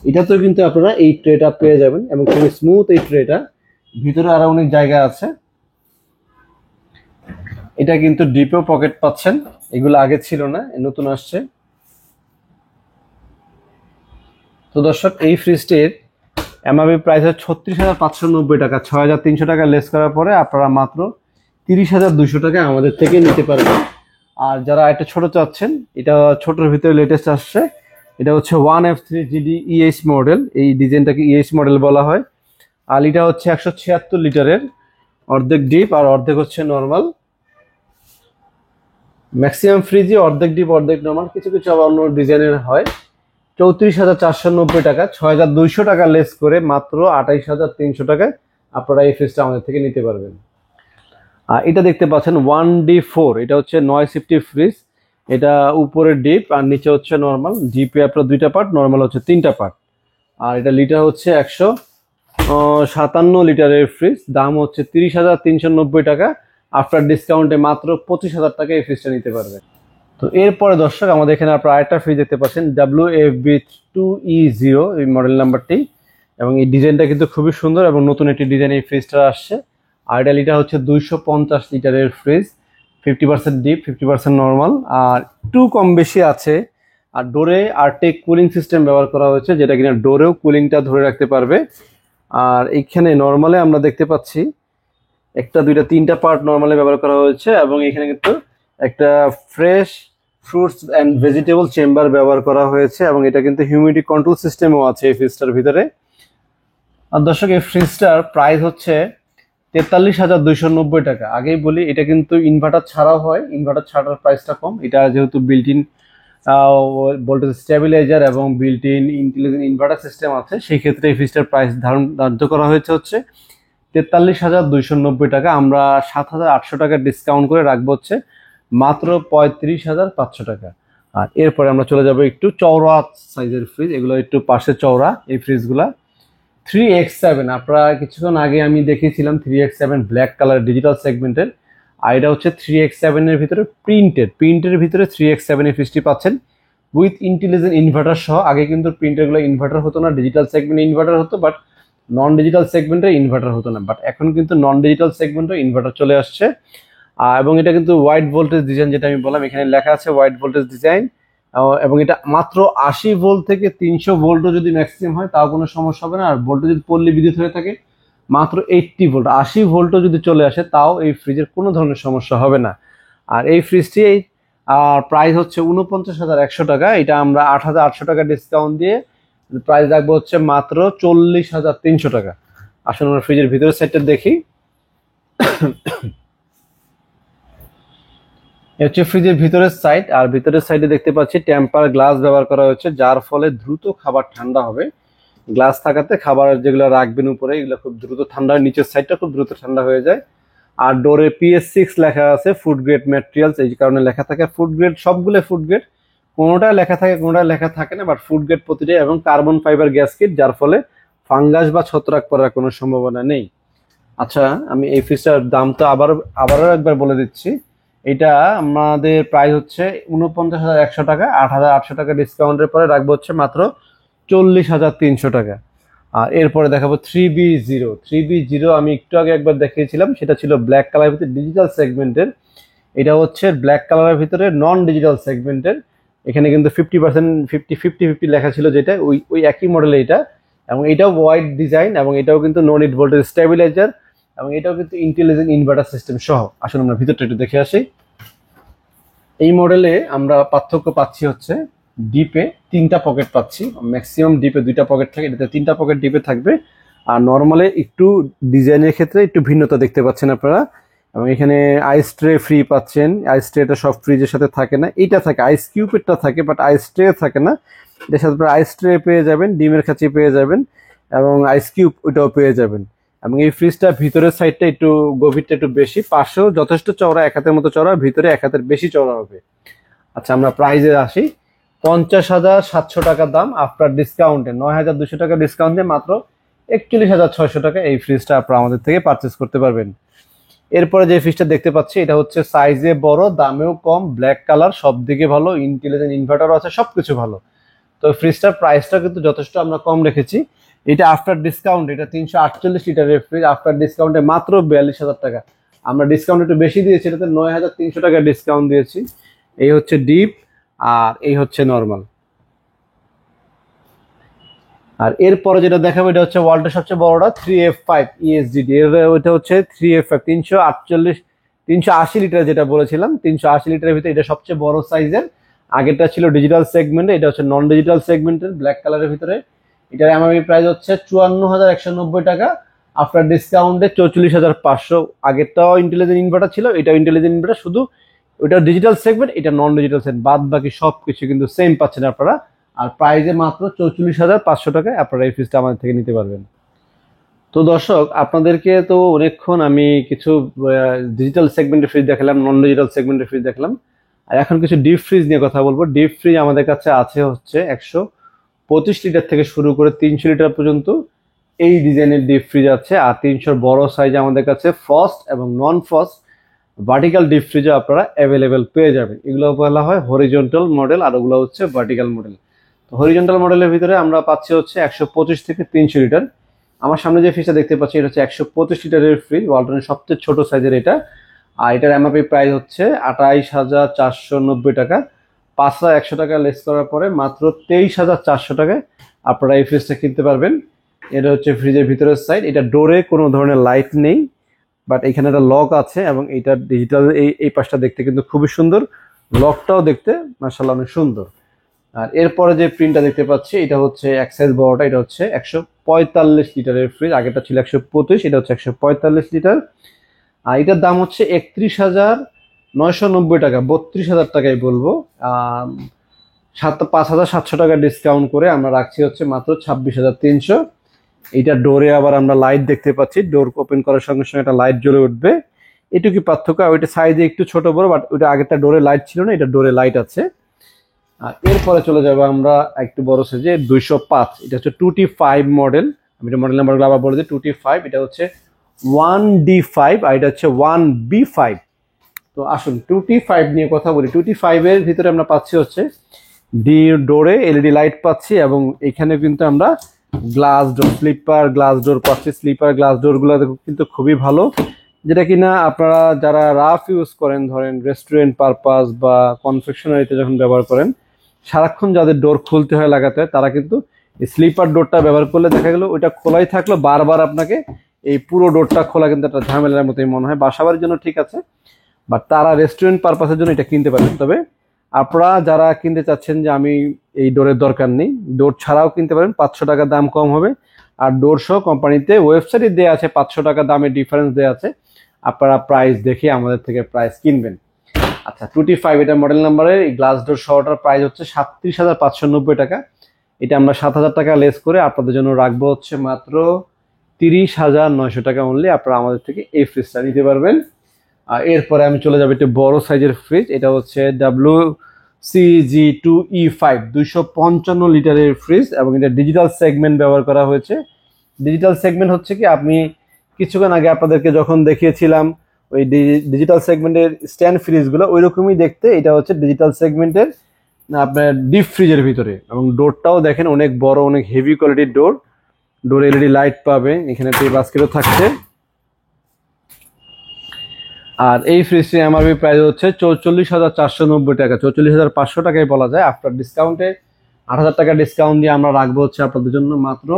Speaker 1: এটাতেও কিন্তু আপনারা এই ট্রেটা পেয়ে যাবেন এবং খুবই স্মুথ এই ট্রেটা, ভিতরে আরো অনেক জায়গা আছে। এটা কিন্তু ডিপেও পকেট পাচ্ছেন, এগুলো আগে ছিল না, নতুন আসছে। তো দর্শক, এই ফ্রিজটির এমআরপি প্রাইস হচ্ছে 36,590 টাকা, 6,300 টাকা লেস করার পরে আপনারা মাত্র 30,200 টাকা আমাদের থেকে নিতে পারবেন। আর যারা একটা ছোট চাচ্ছেন, এটা ছোটর ভিতরে লেটেস্ট আসছে, এটা হচ্ছে 1F3GD EH মডেল, এই ডিজাইনটাকে EH মডেল বলা হয়। আর এটা হচ্ছে 176 লিটারের, অর্ধেক ডিপ আর অর্ধেক হচ্ছে নর্মাল। ম্যাক্সিমাম ফ্রিজে অর্ধেক ডিপ অর্ধেক নর্মাল, কিছু কিছু আবার অন্য ডিজাইনের হয়। 34,490 টাকা, 6,200 টাকা লেস করে মাত্র 28,300 টাকায় আপনারা এই ফ্রিজটা আমাদের থেকে নিতে পারবেন। আর এটা দেখতে পাচ্ছেন 1D4, এটা হচ্ছে নয় সিফটি ফ্রিজ, এটা উপরে ডিপ আর নিচে হচ্ছে নর্মাল। ডিপে আপনার 2টা পার্ট, নর্মাল হচ্ছে 3টা পার্ট। আর এটা লিটার হচ্ছে 157 লিটারের ফ্রিজ, দাম হচ্ছে 30,390 টাকা, আফটার ডিসকাউন্টে মাত্র 25,000 টাকা এই ফ্রিজটা নিতে পারবেন। তো এরপরে দর্শক, আমাদের এখানে আপনারা আরেকটা ফ্রিজ দেখতে পাচ্ছেন, WFB2E0 এই মডেল নাম্বারটি, এবং এই ডিজাইনটা কিন্তু খুবই সুন্দর এবং নতুন একটি ডিজাইন এই ফ্রিজটা আসছে। আর এটা লিটার হচ্ছে 250 লিটারের ফ্রিজ, 50% ডিপ 50% নর্মাল, আর একটু কম বেশি আছে। আর ডোরে আরটেক কুলিং সিস্টেম ব্যবহার করা হয়েছে, যেটা কিনা ডোরেও কুলিংটা ধরে রাখতে পারবে। আর এইখানে নর্মালে আমরা দেখতে পাচ্ছি একটা, দুইটা, 3টা পার্ট নর্মালি ব্যবহার করা হয়েছে, এবং এখানে কিন্তু একটা fresh fruits and vegetable chamber ব্যবহার করা হয়েছে, এবং এটা কিন্তু হিউমিডিটি কন্ট্রোল সিস্টেমও আছে এই ফ্রিজটার ভিতরে। আর দর্শক, এই ফ্রিজটার প্রাইস হচ্ছে 43,290 টাকা। আগেই বলি, এটা কিন্তু ইনভার্টার ছাড়াও হয়, ইনভার্টার ছাড়ার প্রাইসটা কম। এটা যেহেতু বিল্ট ইন ভোল্টেজ স্টেবিলাইজার এবং built in intelligent inverter system আছে, সেই ক্ষেত্রে এই ফ্রিজটার প্রাইস ধার্য করা হয়েছে হচ্ছে 43,290 টাকা। আমরা 7,800 টাকা ডিসকাউন্ট করে রাখবো হচ্ছে মাত্র 35,500 টাকা। আর এরপরে আমরা চলে যাব একটু চওড়া সাইজের ফ্রিজ, এগুলো একটু পাশে চওড়া এই ফ্রিজগুলা। 3X7, আপনারা কিছুক্ষণ আগে আমি দেখিয়েছিলাম 3X7 ব্ল্যাক কালার ডিজিটাল সেগমেন্টের, আর এটা হচ্ছে 3X7 এর ভিতরে প্রিন্টের ভিতরে 3X7 এর ফ্রিজটি পাচ্ছেন উইথ ইন্টেলিজেন্ট ইনভার্টার সহ। আগে কিন্তু প্রিন্টারগুলো ইনভার্টার হতো না, ডিজিটাল সেগমেন্টে ইনভার্টার হতো, বাট নন ডিজিটাল সেগমেন্টে ইনভার্টার হতো না, বাট এখন কিন্তু নন ডিজিটাল সেগমেন্টে ইনভার্টার চলে আসছে। এবং এটা কিন্তু ওয়াইড ভোল্টেজ ডিজাইন, যেটা আমি বললাম, এখানে লেখা আছে ওয়াইড ভোল্টেজ ডিজাইন, এবং এটা মাত্র 80 ভোল্ট থেকে 300 ভোল্টও যদি ম্যাক্সিমাম হয় তাও কোনো সমস্যা হবে না। আর ভোল্টেজ যদি পল্লী বিদ্যুৎ হয়ে থাকে মাত্র 80 ভোল্ট, 80 ভোল্টও যদি চলে আসে তাও এই ফ্রিজের কোনো ধরনের সমস্যা হবে না। আর এই ফ্রিজটি প্রাইস হচ্ছে 49,100 টাকা, এটা আমরা 8,800 টাকা ডিসকাউন্ট দিয়ে প্রাইস রাখবো হচ্ছে মাত্র 40,300 টাকা। আসলে আমরা ফ্রিজের ভিতরের সাইডটা দেখি, হচ্ছে ফ্রিজের ভিতরের সাইড। আর ভিতরের সাইডে দেখতে পাচ্ছি টেম্পার গ্লাস ব্যবহার করা হয়েছে, যার ফলে দ্রুত খাবার ঠান্ডা হবে। গ্লাস থাকাতে খাবার যেগুলো রাখবেন উপরে, এগুলো খুব দ্রুত ঠান্ডা হয়, নিচের সাইডটা খুব দ্রুত ঠান্ডা হয়ে যায়। আর ডোরে PS6 লেখা আছে, ফুড গ্রেড ম্যাটেরিয়ালস, এই কারণে লেখা থাকে ফুড গ্রেড, সবগুলো ফুড গ্রেড, কোনোটা লেখা থাকে কোনোটা লেখা থাকে না, বাট ফুড গ্রেড প্রতিটাই, এবং কার্বন ফাইবার গ্যাসকিট, যার ফলে ফাঙ্গাস বা ছত্রাক পড়ার কোনো সম্ভাবনা নেই। আচ্ছা, আমি এই ফ্রিজটার দামটা আবারও একবার বলে দিচ্ছি। এটা আমাদের প্রাইস হচ্ছে 49,100 টাকা, 8,800 টাকা ডিসকাউন্টের পরে রাখবো হচ্ছে মাত্র 40,300 টাকা। আর এরপরে দেখাবো 3B0 আমি একটু আগে একবার দেখিয়েছিলাম, সেটা ছিল ব্ল্যাক কালারের ভিতরে ডিজিটাল সেগমেন্টের। এটা হচ্ছে ব্ল্যাক কালারের ভিতরে নন ডিজিটাল সেগমেন্টের। এখানে কিন্তু 50% 50 লেখা ছিল, যেটা ওই একই মডেলে এটা, এবং এটাও ওয়াইড ডিজাইন, এবং এটাও কিন্তু নো নিড ভোল্টেজ স্টেবিলাইজার, এবং এটাও কিন্তু ইন্টেলিজেন্ট ইনভার্টার সিস্টেম সহ। আসলে আমরা ভিতরটা একটু দেখে আসি। এই মডেলে আমরা পার্থক্য পাচ্ছি হচ্ছে ডিপে 3টা পকেট পাচ্ছি, ম্যাক্সিমাম ডিপে 2টা পকেট থাকে, এটাতে 3টা পকেট ডিপে থাকবে। আর নর্মালে একটু ডিজাইনের ক্ষেত্রে একটু ভিন্নতা দেখতে পাচ্ছেন আপনারা, এবং এখানে আইস ট্রে ফ্রি পাচ্ছেন। আইস ট্রেটা সব ফ্রিজের সাথে থাকে না, এটা থাকে, আইস কিউবেরটা থাকে, বাট আইস ট্রে থাকে না। এটার সাথে আপনারা আইস ট্রে পেয়ে যাবেন, ডিমের কাছে পেয়ে যাবেন, এবং আইস কিউব ওইটাও পেয়ে যাবেন। এবং এই ফ্রিজটা ভিতরের সাইডটা একটু গভীরটা একটু বেশি, পাশেও যথেষ্ট চওড়া, 1 হাতের মতো চওড়া, ভিতরে 1 হাতের বেশি চওড়া হবে। আচ্ছা, আমরা প্রাইজে আসি। 50,700 টাকা দাম আফটার ডিসকাউন্টে, 9,200 টাকা ডিসকাউন্ট দিয়ে মাত্র 41,600 টাকা এই ফ্রিজটা আপনারা আমাদের থেকে পারচেস করতে পারবেন। এরপরে যে ফ্রিজটা দেখতে পাচ্ছি এটা হচ্ছে সাইজে বড়, দামেও কম, ব্ল্যাক কালার, সব দিকে ভালো, ইন্টেলিজেন্ট ইনভার্টারও আছে, সবকিছু ভালো। তো ফ্রিজটার প্রাইসটা কিন্তু যথেষ্ট আমরা কম রেখেছি। এটা আফটার ডিসকাউন্ট, এটা 348 লিটারের ফ্রিজ, আফটার ডিসকাউন্টে মাত্র 42,000 টাকা। আমরা ডিসকাউন্ট একটু বেশি দিয়েছি, এটাতে 9,300 টাকা ডিসকাউন্ট দিয়েছি। এই হচ্ছে ডিপ আর এই হচ্ছে নর্মাল। আর এরপরে যেটা দেখাবো এটা হচ্ছে ওয়ার্ল্ডের সবচেয়ে বড়টা 3F5 ESGD, ওইটা হচ্ছে 3F5 380 লিটার, যেটা বলেছিলাম 380 লিটারের ভিতরে এটা সবচেয়ে বড় সাইজের। আগেরটা ছিল ডিজিটাল সেগমেন্টে, এটা হচ্ছে নন ডিজিটাল সেগমেন্টের, ব্ল্যাক কালারের ভিতরে। এটার এমআরপি প্রাইস হচ্ছে 54,190 টাকা, আফটার ডিসকাউন্টে 44,500। আগেরটাও ইন্টেলিজেন্ট ইনভার্টার ছিল, এটাও ইন্টেলিজেন্ট ইনভার্টার, শুধু ওইটা ডিজিটাল সেগমেন্ট, এটা নন ডিজিটাল সেগমেন্ট, বাদ বাকি সবকিছু কিন্তু সেম পাচ্ছেন আপনারা। আর প্রাইসে মাত্র 44,500 টাকায় আপনারা এই ফ্রিজটা আমাদের থেকে নিতে পারবেন। তো দর্শক, আপনাদেরকে তো অনেকক্ষণ আমি কিছু ডিজিটাল সেগমেন্টের ফ্রিজ দেখালাম, নন ডিজিটাল সেগমেন্টের ফ্রিজ দেখালাম, আর এখন কিছু ডিপ ফ্রিজ নিয়ে কথা বলবো। ডিপ ফ্রিজ আমাদের কাছে আছে হচ্ছে 125 লিটার থেকে শুরু করে 300 লিটার পর্যন্ত এই ডিজাইনের ডিপ ফ্রিজ আছে। আর 300 বড় সাইজ আমাদের কাছে ফ্রস্ট এবং নন ফ্রস্ট ভার্টিক্যাল ডিপ ফ্রিজও আপনারা অ্যাভেলেবেল পেয়ে যাবেন। এগুলো বলা হয় হরিজন্টাল মডেল, আর ওগুলো হচ্ছে ভার্টিক্যাল মডেল। তো হরিজন্টাল মডেলের ভিতরে আমরা পাচ্ছি হচ্ছে 125 থেকে 300 লিটার। আমার সামনে যে ফ্রিজটা দেখতে পাচ্ছি এটা হচ্ছে 125 লিটারের ফ্রিজ, ওয়ালটনের সবচেয়ে ছোট সাইজের এটা। আর এটার এমআরপি প্রাইস হচ্ছে 28,490 টাকা। 5,100 টাকা লেস করার পরে মাত্র 23,400 টাকায় আপনারা এই ফ্রিজটা কিনতে পারবেন। এটা হচ্ছে ফ্রিজের ভিতরের সাইড। এটা ডোরে কোনো ধরনের লাইট নেই, বাট এখানে একটা লক আছে এবং এটা ডিজিটাল। এই পাশটা দেখতে কিন্তু খুবই সুন্দর, লকটাও দেখতে মাশাআল্লাহ অনেক সুন্দর। আর এরপরে যে প্রিন্টটা দেখতে পাচ্ছি এটা হচ্ছে এক সাইজ বড়টা, এটা হচ্ছে 145 লিটারের ফ্রিজ। আগেরটা ছিল 125, এটা হচ্ছে 145 লিটার। আর এটার দাম হচ্ছে 31,990 টাকা, 32,000 টাকাই বলবো। 5,700 টাকা ডিসকাউন্ট করে আমরা রাখছি হচ্ছে মাত্র 26,300। এইটা ডোরে আবার আমরা লাইট দেখতে পাচ্ছি, ডোর ওপেন করার সঙ্গে সঙ্গে একটা লাইট জ্বলে উঠবে, এটুকু পার্থক্য। ওইটা সাইজে একটু ছোট বড়, বাট ওইটা আগেরটা ডোরে লাইট ছিল না, এটা ডোরে লাইট আছে। আর এরপরে চলে যাবো আমরা একটু বড় সাইজে 205, এটা হচ্ছে 2T5 মডেল। আমি এটা মডেল নাম্বারগুলো আবার বলে দিই। 2T5, এটা হচ্ছে 1D5 আর এটা হচ্ছে 1B5। তো আসুন 2T5 নিয়ে কথা বলি। 2T5 এর ভিতরে আমরা পাচ্ছি হচ্ছে ডোরে এলইডি লাইট পাচ্ছি, এবং এখানে কিন্তু আমরা glass door, sleeper glass door পাচ্ছি। স্লিপার গ্লাস ডোরগুলো কিন্তু খুবই ভালো, যেটা কিনা আপনারা যারা রাফ ইউজ করেন, ধরেন রেস্টুরেন্ট পারপাস বা কনফেকশনারিতে যখন ব্যবহার করেন, সারাক্ষণ যাদের ডোর খুলতে হয় লাগাতে হয়, তারা কিন্তু এই স্লিপার ডোরটা ব্যবহার করলে দেখা গেল ওইটা খোলাই থাকলো, বারবার আপনাকে এই পুরো ডোরটা খোলা কিন্তু একটা ঝামেলার মতোই মনে হয়। বাসাবাড়ির জন্য ঠিক আছে, বাট তারা রেস্টুরেন্ট পারপাসের জন্য এটা কিনতে পারবেন। তবে আপনারা যারা কিনতে চাচ্ছেন যে আমি এই ডোরের দরকার নেই, ডোর ছাড়াও কিনতে পারেন, 500 টাকা দাম কম হবে। আর ডোর সহ কোম্পানিতে ওয়েবসাইটে দেওয়া আছে 500 টাকা দামের ডিফারেন্স দেওয়া আছে, আপনারা প্রাইস দেখে আমাদের থেকে প্রাইস কিনবেন। আচ্ছা, 2T5 এটা মডেল নাম্বারের এই গ্লাস ডোর সহটার প্রাইস হচ্ছে 37,590 টাকা। এটা আমরা 7,000 টাকা লেস করে আপনাদের জন্য রাখবো হচ্ছে মাত্র 30,900 টাকা অনলি। আপনারা আমাদের থেকে এই ফ্রিজটা নিতে পারবেন। আর এরপরে আমি চলে যাবো একটু বড় সাইজের ফ্রিজ। এটা হচ্ছে WCG2E5, 255 লিটারের ফ্রিজ, এবং এটা ডিজিটাল সেগমেন্ট ব্যবহার করা হয়েছে। ডিজিটাল সেগমেন্ট হচ্ছে কি, আপনি কিছুক্ষণ আগে আপনাদেরকে যখন দেখিয়েছিলাম ওই ডিজিটাল সেগমেন্টের স্ট্যান্ড ফ্রিজগুলো, ওই রকমই দেখতে। এটা হচ্ছে ডিজিটাল সেগমেন্টের আপনার ডিপ ফ্রিজের ভিতরে, এবং ডোরটাও দেখেন অনেক বড়, অনেক হেভি কোয়ালিটির ডোর। ডোর এলইডি লাইট পাবে, এখানে পে বাস্কেটও থাকছে। আর এই ফ্রিজটির এমআরপি প্রাইস হচ্ছে 44,490 টাকা, 44,500 টাকায় বলা যায়। আফটার ডিসকাউন্টে 8,000 টাকা ডিসকাউন্ট দিয়ে আমরা রাখবো হচ্ছে আপনাদের জন্য মাত্র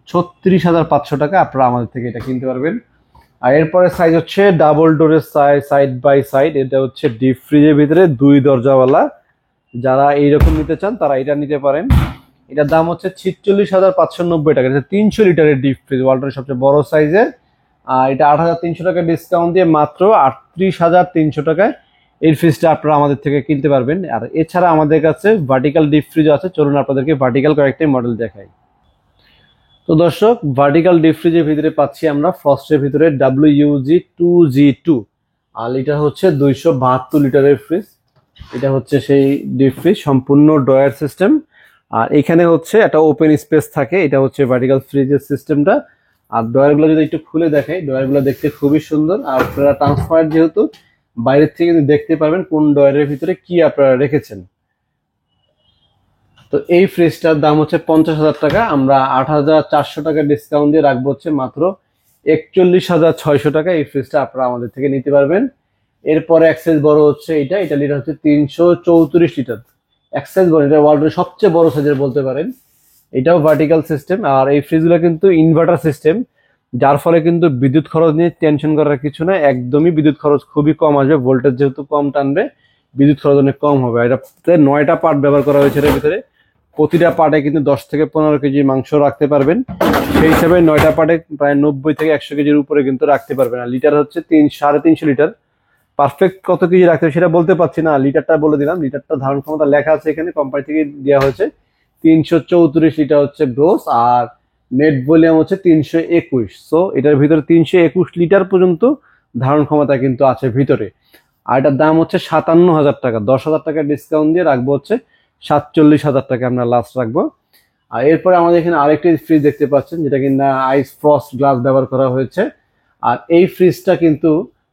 Speaker 1: 36,500 টাকা। আপনারা আমাদের থেকে এটা কিনতে পারবেন। আর এরপরে সাইজ হচ্ছে ডাবল ডোরের সাইড বাই সাইড। এটা হচ্ছে ডিপ ফ্রিজের ভিতরে 2 দরজাওয়ালা। যারা এইরকম নিতে চান তারা এটা নিতে পারেন। এটার দাম হচ্ছে 46,590 টাকা। এটা 300 লিটারের ডিপ ফ্রিজ, ওয়ালটনের সবচেয়ে বড় সাইজের। আর এটা 8,300 টাকা ডিসকাউন্ট দিয়ে মাত্র 38,300 টাকায় এই ফ্রিজটা আপনারা আমাদের থেকে কিনতে পারবেন। আর এছাড়া আমাদের কাছে ভার্টিক্যাল ডিপ ফ্রিজ আছে, চলুন আপনাদেরকে ভার্টিক্যাল কয়েকটি মডেল দেখাই। তো দর্শক, ভার্টিক্যাল ডিপ ফ্রিজের ভিতরে পাচ্ছি আমরা ফ্রস্টের ভিতরে WUG2G2, আর এটা হচ্ছে 272 লিটারের ফ্রিজ। এটা হচ্ছে সেই ডিপ ফ্রিজ, সম্পূর্ণ ড্রয়ার সিস্টেম। আর এখানে হচ্ছে একটা ওপেন স্পেস থাকে, এটা হচ্ছে ভার্টিক্যাল ফ্রিজের সিস্টেমটা। আর ড্রয়ারগুলো যদি একটু খুলে দেখাই, ড্রয়ারগুলো দেখতে খুবই সুন্দর। আর আপনারা ট্রান্সপারেন্ট যেহেতু, বাইরের থেকে কিন্তু দেখতে পারবেন কোন ড্রয়ারের ভিতরে কি আপনারা রেখেছেন। তো এই ফ্রিজটার দাম হচ্ছে 50,000 টাকা। আমরা 8,400 টাকা ডিসকাউন্ট দিয়ে রাখবো হচ্ছে মাত্র 41,600 টাকা। এই ফ্রিজটা আপনারা আমাদের থেকে নিতে পারবেন। এরপরে এক সাইজ বড় হচ্ছে এটা লিটার হচ্ছে 334 লিটার। এক সাইজ বড়, এটা ওয়ার্ল্ডের সবচেয়ে বড় সাইজের বলতে পারেন। এটাও ভার্টিক্যাল সিস্টেম। আর এই ফ্রিজগুলো কিন্তু ইনভার্টার সিস্টেম, যার ফলে কিন্তু বিদ্যুৎ খরচ নিয়ে টেনশন করার কিছু না, একদমই বিদ্যুৎ খরচ খুবই কম আসবে। ভোল্টেজ যেহেতু কম টানবে, বিদ্যুৎ খরচ অনেক কম হবে। এটাতে 9টা পার্ট ব্যবহার করা হয়েছে এর ভিতরে। প্রতিটা পার্টে কিন্তু 10 থেকে 15 কেজি মাংস রাখতে পারবেন। সেই হিসাবে 9টা পার্টে প্রায় 90 থেকে 100 কেজির উপরে কিন্তু রাখতে পারবেন। আর লিটার হচ্ছে 300-350 লিটার। পারফেক্ট কত কেজি রাখতে হবে সেটা বলতে পারছি না, লিটারটা বলে দিলাম। লিটারটা ধারণ ক্ষমতা লেখা আছে এখানে, কোম্পানি থেকে দেওয়া হয়েছে। 334 লিটার হচ্ছে গ্রোস, আর নেট ভলিউম হচ্ছে 321। সো এটার ভিতরে 321 লিটার পর্যন্ত ধারণ ক্ষমতা কিন্তু আছে ভিতরে। আর এটার দাম হচ্ছে 57,000 টাকা। 10,000 টাকা ডিসকাউন্ট দিয়ে রাখবো হচ্ছে 47,000 টাকা আমরা লাস্ট রাখবো। আর এরপরে আমাদের এখানে আরেকটি ফ্রিজ দেখতে পাচ্ছেন, যেটা কিনা আইস ফ্রস্ট গ্লাস ব্যবহার করা হয়েছে। আর এই ফ্রিজটা কিন্তু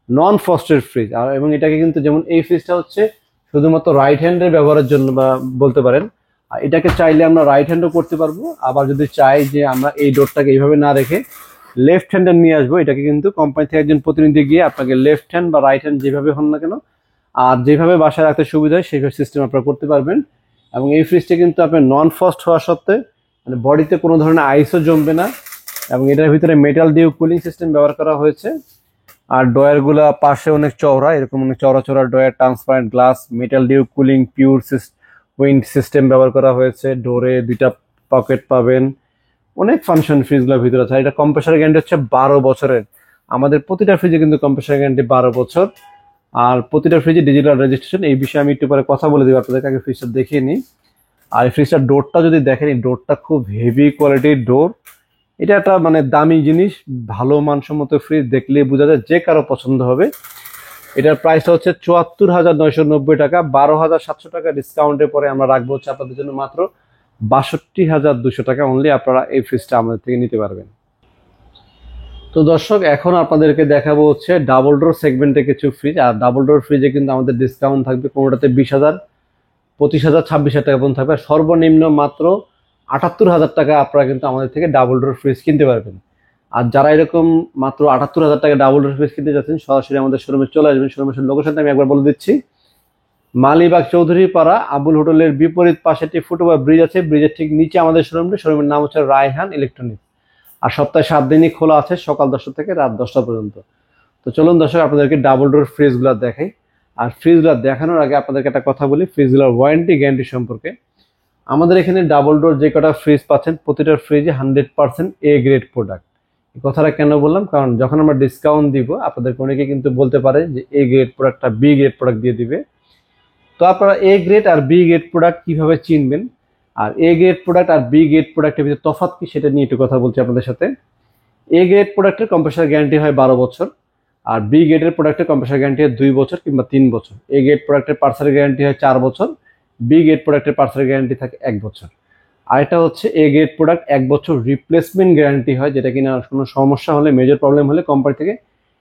Speaker 1: নন ফ্রস্টেড ফ্রিজ। আর এবং এটাকে কিন্তু, যেমন এই ফ্রিজটা হচ্ছে শুধুমাত্র রাইট হ্যান্ডের ব্যবহারের জন্য বা বলতে পারেন। আর এটাকে চাইলে আমরা রাইট হ্যান্ডও করতে পারবো, আবার যদি চাই যে আমরা এই ডোরটাকে এইভাবে না রেখে লেফট হ্যান্ডে নিয়ে আসবো, এটাকে কিন্তু কোম্পানি থেকে একজন প্রতিনিধি গিয়ে আপনাকে লেফট হ্যান্ড বা রাইট হ্যান্ড যেভাবে হন না কেন, আর যেভাবে বাসায় রাখতে সুবিধা হয় সেইভাবে সিস্টেম আপনারা করতে পারবেন। এবং এই ফ্রিজটা কিন্তু আপনার নন ফ্রস্ট হওয়া সত্ত্বে মানে বডিতে কোনো ধরনের আইসও জমবে না। এবং এটার ভিতরে মেটাল দিয়ে কুলিং সিস্টেম ব্যবহার করা হয়েছে। আর ডয়ারগুলা পাশে অনেক চওড়া, এরকম অনেক চওড়া চওড়া drawer, transparent glass, metal dew cooling, pure wind system ব্যবহার করা হয়েছে। ডোরে 2টা পকেট পাবেন, অনেক ফাংশন ফ্রিজগুলোর ভিতরে আছে। এটা কম্প্রেসার গ্যারান্টি হচ্ছে 12 বছরের। আমাদের প্রতিটা ফ্রিজে কিন্তু কম্প্রেসার গ্যারান্টি 12 বছর। আর প্রতিটা ফ্রিজে ডিজিটাল রেজিস্ট্রেশন। এই বিষয়ে আমি একটু পরে কথা বলে দেবো আপনাদেরকে, আগে ফ্রিজটা দেখিয়ে নিই। আর এই ফ্রিজটার ডোরটা যদি দেখেন, এই ডোরটা খুব হেভি কোয়ালিটির ডোর। এটা একটা মানে দামি জিনিস, ভালো মানসম্মত ফ্রিজ, দেখলেই বোঝা যায় যে কারো পছন্দ হবে। এটার প্রাইসটা হচ্ছে 74,990 টাকা। 12,700 টাকা ডিসকাউন্টের পরে আমরা রাখবো হচ্ছে আপনাদের জন্য মাত্র 62,200 টাকা অনলি। আপনারা এই ফ্রিজটা আমাদের থেকে নিতে পারবেন। তো দর্শক, এখন আপনাদেরকে দেখাবো হচ্ছে ডাবল ডোর সেগমেন্টে কিছু ফ্রিজ। আর ডাবল ডোর ফ্রিজে কিন্তু আমাদের ডিসকাউন্ট থাকবে, কোনোটাতে 20,000, 25,000, 26,000 টাকা পর্যন্ত থাকবে। সর্বনিম্ন মাত্র 78,000 টাকা আপনারা কিন্তু আমাদের থেকে ডাবল ডোর ফ্রিজ কিনতে পারবেন। আর যারা এরকম মাত্র 78,000 টাকা ডাবল ডোর ফ্রিজ কিনতে যাচ্ছেন, সরাসরি আমাদের শোরুমে চলে আসবেন। শোরুমের লোকেশনটা আমি একবার বলে দিচ্ছি। মালিবাগ চৌধুরী পাড়া আবুল হোটেলের বিপরীত পাশে একটি ফুটওভার ব্রিজ আছে, ব্রিজের ঠিক নিচে আমাদের শোরুমটা। শোরুমের নাম হচ্ছে রায়হান ইলেকট্রনিক্স। আর সপ্তাহে 7 দিনই খোলা আছে, সকাল 10টা থেকে রাত 10টা পর্যন্ত। তো চলুন দর্শক, আপনাদেরকে ডাবল ডোর ফ্রিজগুলো দেখাই। আর ফ্রিজগুলো দেখানোর আগে আপনাদেরকে একটা কথা বলি ফ্রিজগুলোর ওয়ারেন্টি গ্যারান্টি সম্পর্কে। আমাদের এখানে ডাবল ডোর যে কটা ফ্রিজ পাচ্ছেন, প্রতিটা ফ্রিজে 100% এ গ্রেড প্রোডাক্ট। এই কথাটা কেন বললাম, কারণ যখন আমরা ডিসকাউন্ট দিব, আপনাদের অনেকে কিন্তু বলতে পারে যে এ গ্রেড প্রোডাক্টটা বি গ্রেড প্রোডাক্ট দিয়ে দিবে। তো আপনারা এ গ্রেড আর বি গ্রেড প্রোডাক্ট কিভাবে চিনবেন, আর এ গ্রেড প্রোডাক্ট আর বি গ্রেড প্রোডাক্টের ভিতরে তফাৎ কি, সেটা নিয়ে একটু কথা বলছি আপনাদের সাথে। এ গ্রেড প্রোডাক্টের কম্প্রেসার গ্যারান্টি হয় 12 বছর। আর বি গ্রেডের প্রোডাক্টের কম্প্রেসার গ্যারান্টি হয় 2 বছর কিংবা 3 বছর। এ গ্রেড প্রোডাক্টের পার্সার গ্যারান্টি হয় 4 বছর। বি গ্রেড প্রোডাক্টের পার্সার গ্যারান্টি থাকে 1 বছর। আর এটা হচ্ছে এ গ্রেড প্রোডাক্ট 1 বছর রিপ্লেসমেন্ট গ্যারান্টি হয়, যেটা কিনা কোনো সমস্যা হলে, মেজর প্রবলেম হলে কোম্পানি থেকে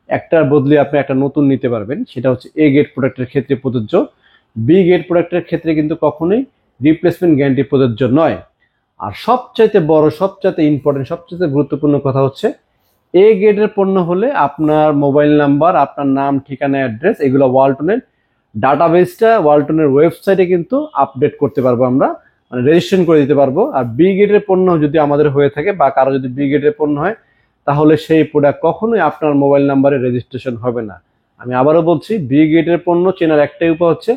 Speaker 1: একটার বদলে আপনি একটা নতুন নিতে পারবেন। সেটা হচ্ছে এ গ্রেড প্রোডাক্টের ক্ষেত্রে প্রযোজ্য। বি গ্রেড প্রোডাক্টের ক্ষেত্রে কিন্তু কখনোই রিপ্লেসমেন্ট গ্যারান্টি প্রযোজ্য নয়। আর সবচাইতে বড়, সবচাইতে ইম্পর্টেন্ট, সবচাইতে গুরুত্বপূর্ণ কথা হচ্ছে, এ গ্রেডের পণ্য হলে আপনার মোবাইল নাম্বার, আপনার নাম, ঠিকানা, অ্যাড্রেস, এগুলো ওয়ালটনের ডাটাবেসটা, ওয়ালটনের ওয়েবসাইটে কিন্তু আপডেট করতে পারবো আমরা, মানে রেজিস্ট্রেশন করে দিতে পারবো। আর বি গ্রেডের পণ্য যদি আমাদের হয়ে থাকে বা কারো যদি বি গ্রেডের পণ্য হয়, তাহলে সেই প্রোডাক্ট কখনোই আপনার মোবাইল নাম্বারে রেজিস্ট্রেশন হবে না। আমি আবারও বলছি, বি গ্রেডের পণ্য চেনার একটাই উপায় হচ্ছে,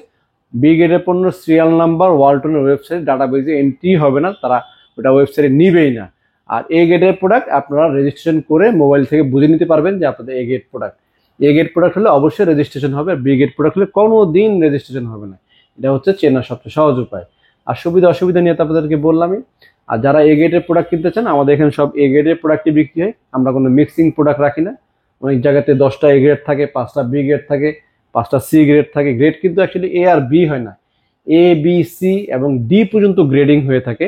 Speaker 1: বি গ্রেডের পণ্য সিরিয়াল নাম্বার ওয়ালটনের ওয়েবসাইট ডাটাবেসে এন্ট্রি হবে না, তারা ওটা ওয়েবসাইটে নিবেই না। আর এ গ্রেডের প্রোডাক্ট আপনারা রেজিস্ট্রেশন করে মোবাইল থেকে বুঝে নিতে পারবেন যে আপনাদের এ গ্রেড প্রোডাক্ট। এ গ্রেড প্রোডাক্ট হলে অবশ্যই রেজিস্ট্রেশন হবে, বি গ্রেড প্রোডাক্ট হলে কোনো দিন রেজিস্ট্রেশন হবে না। এটা হচ্ছে চেনার সবচেয়ে সহজ উপায়। আর সুবিধা অসুবিধা নিয়ে তো আপনাদেরকে বললামই। আর যারা এ গ্রেডের প্রোডাক্ট কিনতে চান, আমাদের এখানে সব এ গ্রেডের প্রোডাক্টই বিক্রি হয়। আমরা কোনো মিক্সিং প্রোডাক্ট রাখি না। অনেক জায়গাতে 10টা এ গ্রেড থাকে, 5টা বি গ্রেড থাকে, 5টা সি গ্রেড থাকে। গ্রেড কিন্তু অ্যাকচুয়ালি এ আর বি হয় না, এ বি সি এবং ডি পর্যন্ত গ্রেডিং হয়ে থাকে।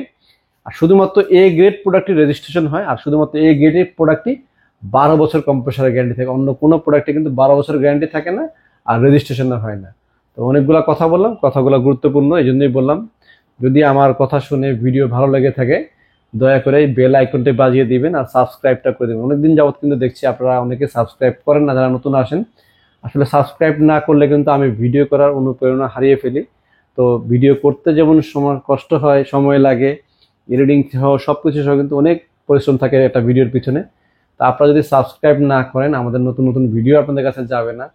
Speaker 1: আর শুধুমাত্র এ গ্রেড প্রোডাক্টই রেজিস্ট্রেশন হয়, আর শুধুমাত্র এ গ্রেডের প্রোডাক্টই 12 বছর কম্প্রেসারের গ্যারান্টি থাকে। অন্য কোনো প্রোডাক্টে কিন্তু 12 বছর গ্যারান্টি থাকে না, আর রেজিস্ট্রেশনও হয় না। তো অনেকগুলো কথা বললাম, কথাগুলো গুরুত্বপূর্ণ, এই জন্যই বললাম। যদি আমার কথা শুনে ভিডিও ভালো লেগে থাকে দয়া করে বেল আইকনটি বাজিয়ে দিবেন আর সাবস্ক্রাইবটা করে দেবেন। অনেকদিন যাবত কিন্তু দেখছি আপনারা অনেকে সাবস্ক্রাইব করেন না, যারা নতুন আসেন। আসলে সাবস্ক্রাইব না করলে কিন্তু আমি ভিডিও করার অনুপ্রেরণা হারিয়ে ফেলি। তো ভিডিও করতে যেমন সময় কষ্ট হয়, সময় লাগে, এডিটিং সহ সব কিছু সহ কিন্তু অনেক পরিশ্রম থাকে একটা ভিডিওর পিছনে। তা আপনারা যদি সাবস্ক্রাইব না করেন আমাদের নতুন নতুন ভিডিও আপনাদের কাছে যাবে না।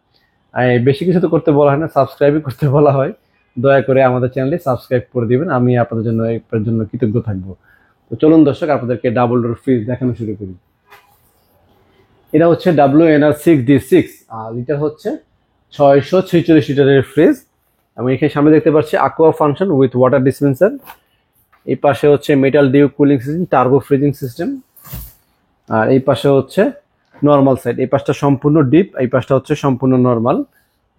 Speaker 1: বেশি কিছু তো করতে বলা হয় না, সাবস্ক্রাইবই করতে বলা হয়। দয়া করে আমাদের চ্যানেলে সাবস্ক্রাইব করে দিবেন, আমি আপনাদের জন্য এর জন্য কৃতজ্ঞ থাকবো। তো চলুন দর্শক, আপনাদেরকে ডাবল ডোর ফ্রিজ দেখানো শুরু করি। এটা হচ্ছে WNR6D6, আর লিটার হচ্ছে 646 লিটারের ফ্রিজ। আমি এখানে সামনে দেখতে পাচ্ছি aqua function with water dispenser. এই পাশে হচ্ছে metal dew cooling system, turbo freezing system. আর এই পাশে হচ্ছে নর্মাল সাইড, এই পাশটা সম্পূর্ণ ডিপ, এই পাশটা হচ্ছে সম্পূর্ণ নর্মাল।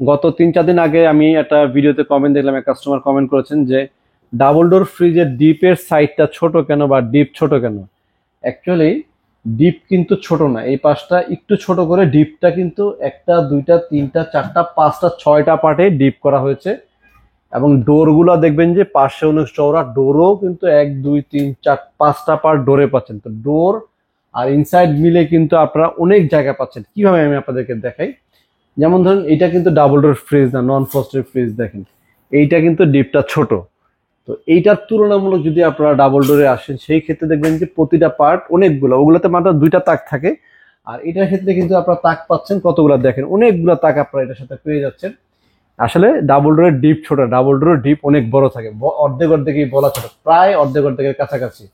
Speaker 1: গত 3-4 দিন আগে আমি একটা ভিডিওতে কমেন্ট দেখলাম, এক কাস্টমার কমেন্ট করেছেন যে ডাবল ডোর ফ্রিজের ডিপের সাইডটা ছোট কেন বা ডিপ ছোট কেন। অ্যাকচুয়ালি ডিপ কিন্তু ছোট না, এই পাশটা একটু ছোট করে ডিপটা কিন্তু 1টা 2টা 3টা 4টা 5টা 6টা পার্টে ডিপ করা হয়েছে। এবং ডোরগুলো দেখবেন যে পাশে অনেক চওড়া, ডোরও কিন্তু 1 2 3 4 5টা পার্ট ডোরে পাচ্ছেন। তো ডোর আর ইনসাইড মিলে কিন্তু আপনারা অনেক জায়গা পাচ্ছেন। কিভাবে আমি আপনাদেরকে দেখাই। যেমন ধরুন এটা কিন্তু ডাবল ডোর ফ্রিজ না, নন ফ্রস্টেড ফ্রিজ। দেখেন এইটা কিন্তু ডিপটা ছোট। তো এইটার তুলনামূলক যদি আপনারা ডাবল ডোরে আসেন সেই ক্ষেত্রে দেখবেন যে প্রতিটা পার্ট অনেকগুলো, ওগুলোতে মাত্র 2টা তাক থাকে। আর এটার ক্ষেত্রে কিন্তু আপনারা তাক পাচ্ছেন কতগুলো, দেখেন অনেকগুলো তাক আপনারা এটার সাথে পেয়ে যাচ্ছেন। আসলে ডাবল ডোরের ডিপ ছোট, ডাবল ডোরের ডিপ অনেক বড় থাকে, অর্ধেক অর্ধেকই বলা ছোট, প্রায় অর্ধেক অর্ধেকের কাছাকাছি।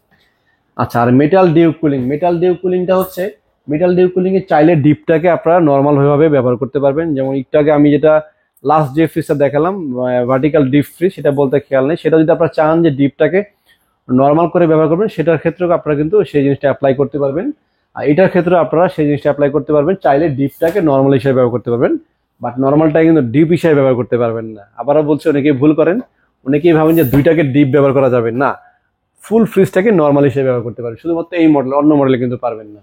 Speaker 1: আচ্ছা, আর metal dew cooling, metal dew কুলিংটা হচ্ছে, মেটাল ডিউ কুলিং এ চাইলে ডিপটাকে আপনারা নর্মাল ভাবে ব্যবহার করতে পারবেন। যেমন একটু আগে আমি যেটা লাস্ট যে ফ্রিজটা দেখালাম ভার্টিক্যাল ডিপ ফ্রিজ, সেটা বলতে খেয়াল নেই, সেটা যদি আপনারা চান যে ডিপটাকে নর্মাল করে ব্যবহার করবেন সেটার ক্ষেত্রেও আপনারা কিন্তু সেই জিনিসটা অ্যাপ্লাই করতে পারবেন। আর এটার ক্ষেত্রেও আপনারা সেই জিনিসটা অ্যাপ্লাই করতে পারবেন, চাইলে ডিপটাকে নর্মাল হিসেবে ব্যবহার করতে পারবেন, বাট নর্মালটা কিন্তু ডিপ হিসেবে ব্যবহার করতে পারবেন না। আবারও বলছি, অনেকেই ভুল করেন, অনেকেই ভাবেন যে দুইটাকে ডিপ ব্যবহার করা যাবে না, ফুল ফ্রিজটাকে নর্মাল হিসেবে ব্যবহার করতে পারবেন, শুধুমাত্র এই মডেল, অন্য মডেলে কিন্তু পারবেন না।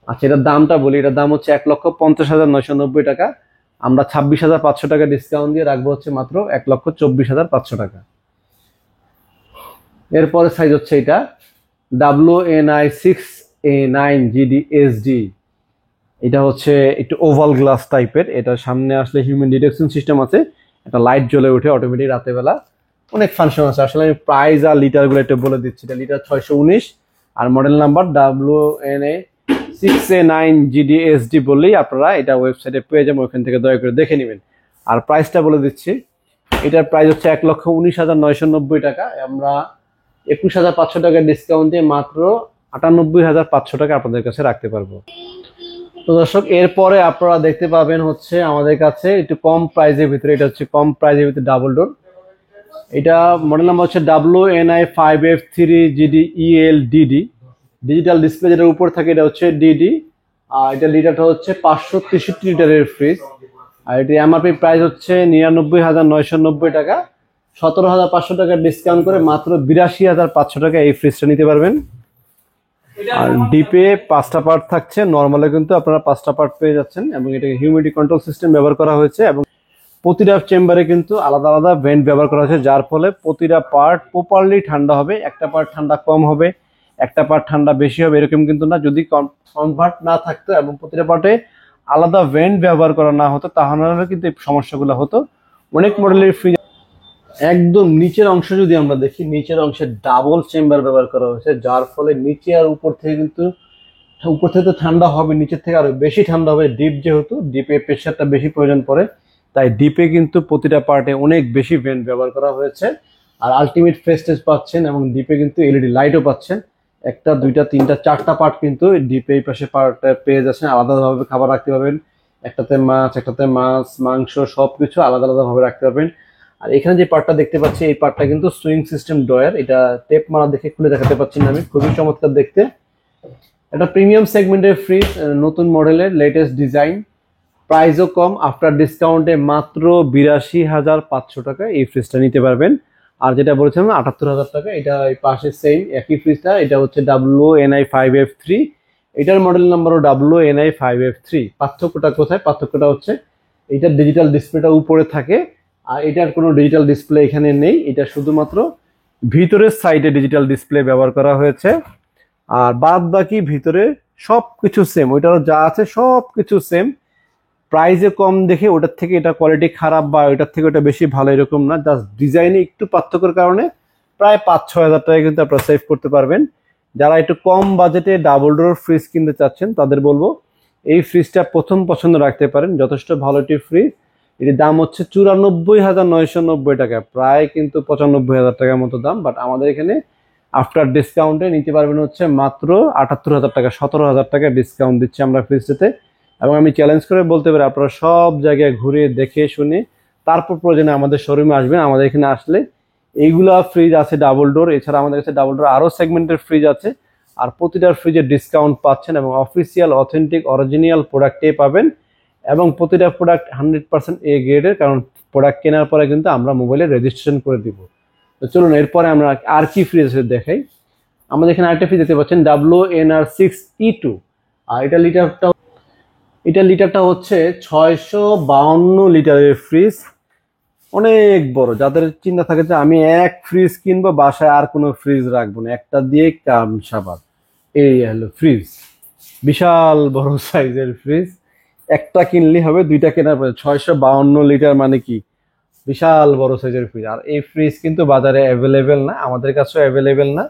Speaker 1: আচ্ছা, এটার দামটা বলি, এটার দাম হচ্ছে 1,50,990 টাকা। আমরা 26,500 টাকা ডিসকাউন্ট দিয়ে রাখবো হচ্ছে মাত্র 1,24,500 টাকা। এরপরে সাইজ হচ্ছে এটা WNI6A9GD-SD। এটা হচ্ছে একটু ওভাল গ্লাস টাইপের, এটা সামনে আসলে হিউম্যান ডিটেকশন সিস্টেম আছে, একটা লাইট জ্বলে ওঠে অটোমেটিক রাতের বেলা, অনেক ফাংশন আছে। আসলে আমি প্রাইস আর লিটারগুলো একটু বলে দিচ্ছি। এটা লিটার 619 আর মডেল নাম্বার WNA6A9GD-SD বললেই আপনারা এটা ওয়েবসাইটে পেয়ে যাবেন, ওইখান থেকে দয়া করে দেখে নেবেন। আর প্রাইসটা বলে দিচ্ছি, এটার প্রাইস হচ্ছে 1,19,990 টাকা। আমরা 21,500 টাকা ডিসকাউন্ট দিয়ে মাত্র 98,500 টাকা আপনাদের কাছে রাখতে পারবো। তো দর্শক, এরপরে আপনারা দেখতে পাবেন হচ্ছে আমাদের কাছে একটু কম প্রাইজের ভিতরে, এটা হচ্ছে কম প্রাইজের ভিতরে ডাবল ডোর। এটা মডেল নাম্বার হচ্ছে WNI5F3GD-ELDD, ডিজিটাল ডিসপ্লে যেটার উপর থাকে এটা হচ্ছে ডিডি। আর এটা লিটারটা হচ্ছে 563 লিটারের ফ্রিজ। আর এটি এমআরপি প্রাইস হচ্ছে 99,990 টাকা। 17,500 টাকা ডিসকাউন্ট করে মাত্র 82,500 টাকা এই ফ্রিজটা নিতে পারবেন। আর ডিপে 5টা পার্ট থাকছে, নর্মালে কিন্তু আপনারা 5টা পার্ট পেয়ে যাচ্ছেন। এবং এটাকে হিউমিডিটি কন্ট্রোল সিস্টেম ব্যবহার করা হয়েছে, এবং প্রতিটা চেম্বারে কিন্তু আলাদা আলাদা ভেন্ট ব্যবহার করা হয়েছে, যার ফলে প্রতিটা পার্ট প্রপারলি ঠান্ডা হবে। একটা পার্ট ঠান্ডা কম হবে, একটা পার্ট ঠান্ডা বেশি হবে, এরকম কিন্তু না। যদি কনভার্ট না থাকতো এবং প্রতিটা পার্টে আলাদা ভেন্ট ব্যবহার করা না হতো তাহলে কিন্তু এই সমস্যাগুলো হতো। অনেক মডেলের ফ্রিজ একদম নিচের অংশ যদি আমরা দেখি, নিচের অংশে ডাবল চেম্বার ব্যবহার করা হয়েছে, যার ফলে নিচে আর উপর থেকে কিন্তু, উপর থেকে তো ঠান্ডা হবে, নিচের থেকে আরো বেশি ঠান্ডা হবে। ডিপ যেহেতু, ডিপে প্রেশারটা বেশি প্রয়োজন পড়ে, তাই ডিপে কিন্তু প্রতিটা পার্টে অনেক বেশি ভেন্ট ব্যবহার করা হয়েছে। আর আলটিমেট ফ্রেস্টেজ পাচ্ছেন, এবং ডিপে কিন্তু এলইডি লাইটও পাচ্ছেন। 1টা 2টা 3টা 4টা পার্ট কিন্তু ডিপে এই পাশে পার্টে পেয়ে যাচ্ছেন, আলাদাভাবে খাবার রাখতে পারবেন। একটাতে মাছ মাংস সবকিছু আলাদা আলাদা ভাবে রাখতে পারবেন। আর এখানে যে পার্টটা দেখতে পাচ্ছি, এই পার্টটা কিন্তু সুইং সিস্টেম ড্রয়ার, এটা টেপ মারা দেখে খুলে দেখাতে পাচ্ছি না আমি, খুবই চমৎকার দেখতে। এটা প্রিমিয়াম সেগমেন্টের ফ্রিজ, নতুন মডেলের লেটেস্ট ডিজাইন। প্রাইসও কম, আফটার ডিসকাউন্টে মাত্র 82,500 টাকা এই ফ্রিজটা নিতে পারবেন। আর যেটা বলেছিলাম 78,000 টাকা, এটা এই পাশে সেম একই ফ্রিজটা, এটা হচ্ছে WNI5F3, এটার মডেল নাম্বারও WNI5F3। পার্থক্যটা কোথায়? পার্থক্যটা হচ্ছে এটার ডিজিটাল ডিসপ্লেটা উপরে থাকে, আর এটার কোনো ডিজিটাল ডিসপ্লে এখানে নেই। এটা শুধুমাত্র ভিতরের সাইডে ডিজিটাল ডিসপ্লে ব্যবহার করা হয়েছে, আর বাদ বাকি ভিতরে সব কিছু সেম, ওইটারও যা আছে সব কিছু সেম। প্রাইসে কম দেখে ওটার থেকে এটা কোয়ালিটি খারাপ বা ওটার থেকে ওটা বেশি ভালো এরকম না, জাস্ট ডিজাইনে একটু পার্থক্যের কারণে প্রায় 5-6 হাজার টাকা কিন্তু আপনারা সেভ করতে পারবেন। যারা একটু কম বাজেটে ডাবল ডোর ফ্রিজ কিনতে চাচ্ছেন তাদের বলবো এই ফ্রিজটা প্রথম পছন্দ রাখতে পারেন, যথেষ্ট ভালো একটি ফ্রিজ। এটির দাম হচ্ছে 94,990 টাকা, প্রায় কিন্তু 95,000 টাকার মতো দাম। বাট আমাদের এখানে আফটার ডিসকাউন্টে নিতে পারবেন হচ্ছে মাত্র 78,000 টাকা, 17,000 টাকা ডিসকাউন্ট দিচ্ছি আমরা ফ্রিজটাতে। এবং আমি চ্যালেঞ্জ করে বলতে পারি আপনারা সব জায়গায় ঘুরে দেখে শুনে তারপর প্রয়োজনে আমাদের শোরুমে আসবেন। আমাদের এখানে আসলে এইগুলা ফ্রিজ আছে ডাবল ডোর, এছাড়া আমাদের কাছে ডাবল ডোর আরও সেগমেন্টের ফ্রিজ আছে, আর প্রতিটা ফ্রিজে ডিসকাউন্ট পাচ্ছেন এবং অফিসিয়াল অথেন্টিক অরিজিনাল প্রোডাক্টে পাবেন। এবং প্রতিটা প্রোডাক্ট 100% এ গ্রেডের, কারণ প্রোডাক্ট কেনার পরে কিন্তু আমরা মোবাইলে রেজিস্ট্রেশন করে দিব। তো চলুন এরপরে আমরা আর কি ফ্রিজ দেখাই। আমাদের এখানে আরেকটা ফ্রিজ দেখতে পাচ্ছেন WNR6E2, আর এটা লিটারটা হচ্ছে 652 লিটারের ফ্রিজ, অনেক বড়। যাদের চিন্তা থাকে যে আমি এক ফ্রিজ কিনবো, বাসায় আর কোনো ফ্রিজ রাখবো না, একটা দিয়ে কাম সাবাদ, এই হলো ফ্রিজ। বিশাল বড় সাইজের ফ্রিজ, একটা কিনলেই হবে, দুইটা কেনার পরে 652 লিটার মানে কি বিশাল বড় সাইজের ফ্রিজ। আর এই ফ্রিজ কিন্তু বাজারে অ্যাভেলেবেল না, আমাদের কাছেও অ্যাভেলেবেল না,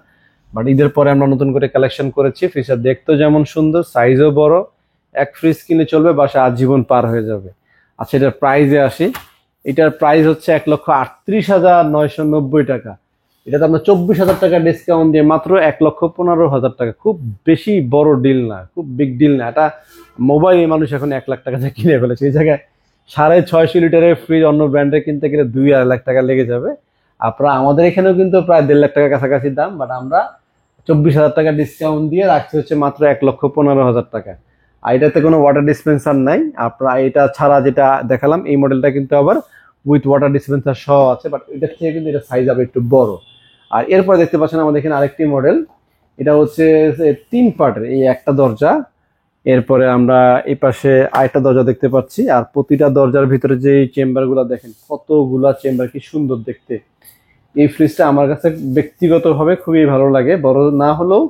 Speaker 1: বাট ঈদের পরে আমরা নতুন করে কালেকশন করেছি। ফ্রিজটা দেখতেও যেমন সুন্দর, সাইজও বড়, এক ফ্রিজ কিনে চলবে, বাসায় আজীবন পার হয়ে যাবে। আচ্ছা, এটার প্রাইজে আসি। এটার প্রাইস হচ্ছে 1,38,990 টাকা। এটাতে আমরা 24,000 টাকা ডিসকাউন্ট দিয়ে মাত্র 1,15,000 টাকা। খুব বেশি বড় ডিল না, খুব বিগ ডিল না, এটা মোবাইল মানুষ এখন 1 লাখ টাকা দিয়ে কিনে ফেলেছে। এই জায়গায় 650 লিটারের ফ্রিজ অন্য ব্র্যান্ডে কিনতে গেলে 2-2.5 লাখ টাকা লেগে যাবে। আপনারা আমাদের এখানেও কিন্তু প্রায় 1.5 লাখ টাকার কাছাকাছি দাম, বাট আমরা 24,000 টাকা ডিসকাউন্ট দিয়ে রাখছি হচ্ছে মাত্র 1,15,000 টাকা। আর এটাতে কোনো ওয়াটার ডিসপেন্সার নাই। আপনারা এটা ছাড়া যেটা দেখালাম এই মডেলটা কিন্তু আবার উইথ ওয়াটার ডিসপেন্সার সহ আছে, বাট এটার থেকে কিন্তু এটা সাইজ হবে একটু বড়। আর এরপরে দেখতে পাচ্ছেন আমাদের এখানে আরেকটি মডেল, এটা হচ্ছে 3 পার্টের, এই একটা দরজা, এরপরে আমরা এই পাশে আরেকটা দরজা দেখতে পাচ্ছি, আর প্রতিটা দরজার ভিতরে যে চেম্বারগুলো দেখেন কতগুলা চেম্বার, কি সুন্দর দেখতে। এই ফ্রিজটা আমার কাছে ব্যক্তিগতভাবে খুবই ভালো লাগে, বড় না হলেও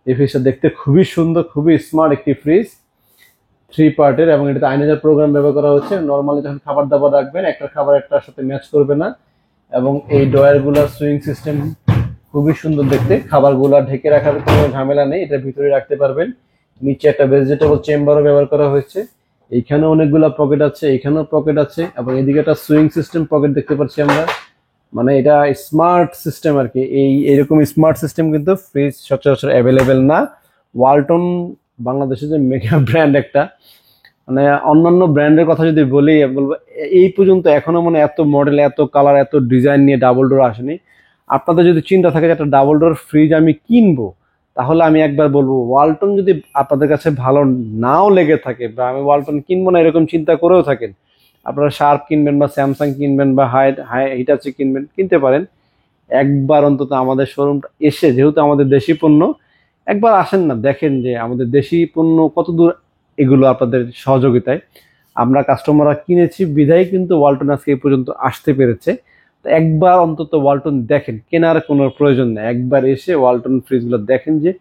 Speaker 1: এই ফ্রিজটা দেখতে খুবই সুন্দর, খুবই স্মার্ট একটি ফ্রিজ, 3 পার্টের। এবং এটাতে আয়নাজার প্রোগ্রাম ব্যবহার করা হচ্ছে। নর্মালি যখন খাবার দাবার রাখবেন, একটা খাবার একটার সাথে ম্যাচ করবে না। এবং এই ডয়ারগুলোর সুইং সিস্টেম খুবই সুন্দর দেখতে, খাবারগুলো ঢেকে রাখার কোনো ঝামেলা নেই, এটা ভিতরে রাখতে পারবেন। নিচে একটা ভেজিটেবল চেম্বারও ব্যবহার করা হয়েছে, এইখানে অনেকগুলো পকেট আছে, এখানেও পকেট আছে, এবং এদিকে একটা সুইং সিস্টেম পকেট দেখতে পাচ্ছি আমরা। মানে এটা স্মার্ট সিস্টেম আর কি। এইরকম স্মার্ট সিস্টেম কিন্তু ফ্রিজ সচরাচর অ্যাভেলেবেল না। ওয়ালটন বাংলাদেশের যে মেগা ব্র্যান্ড একটা, মানে অন্যান্য ব্র্যান্ডের কথা যদি বলি বলবো এই পর্যন্ত এখনো মানে এত মডেল, এত কালার, এত ডিজাইন নিয়ে ডাবল ডোর আসেনি। আপনাদের যদি চিন্তা থাকে যে একটা ডাবল ডোর ফ্রিজ আমি কিনবো, তাহলে আমি একবার বলবো ওয়ালটন যদি আপনাদের কাছে ভালো নাও লেগে থাকে, বা আমি ওয়ালটন কিনবো না এরকম চিন্তা করেও থাকেন, আপনারা শার্প কিনবেন বা স্যামসাং কিনবেন বা হিটাচি কিনবেন, কিনতে পারেন। একবার অন্তত আমাদের শোরুমটা এসে, যেহেতু আমাদের দেশি পণ্য, একবার আসেন না, দেখেন যে আমাদের দেশি পণ্য কত দূর এগুলো আপনাদের সহযোগিতায় আমরা কাস্টমাররা কিনেছি বিধায় কিন্তু ওয়ালটন আজকে এই পর্যন্ত আসতে পেরেছে। তো একবার অন্তত ওয়ালটন দেখেন, কেনার কোনো প্রয়োজন নেই, একবার এসে ওয়ালটন ফ্রিজগুলো দেখেন যে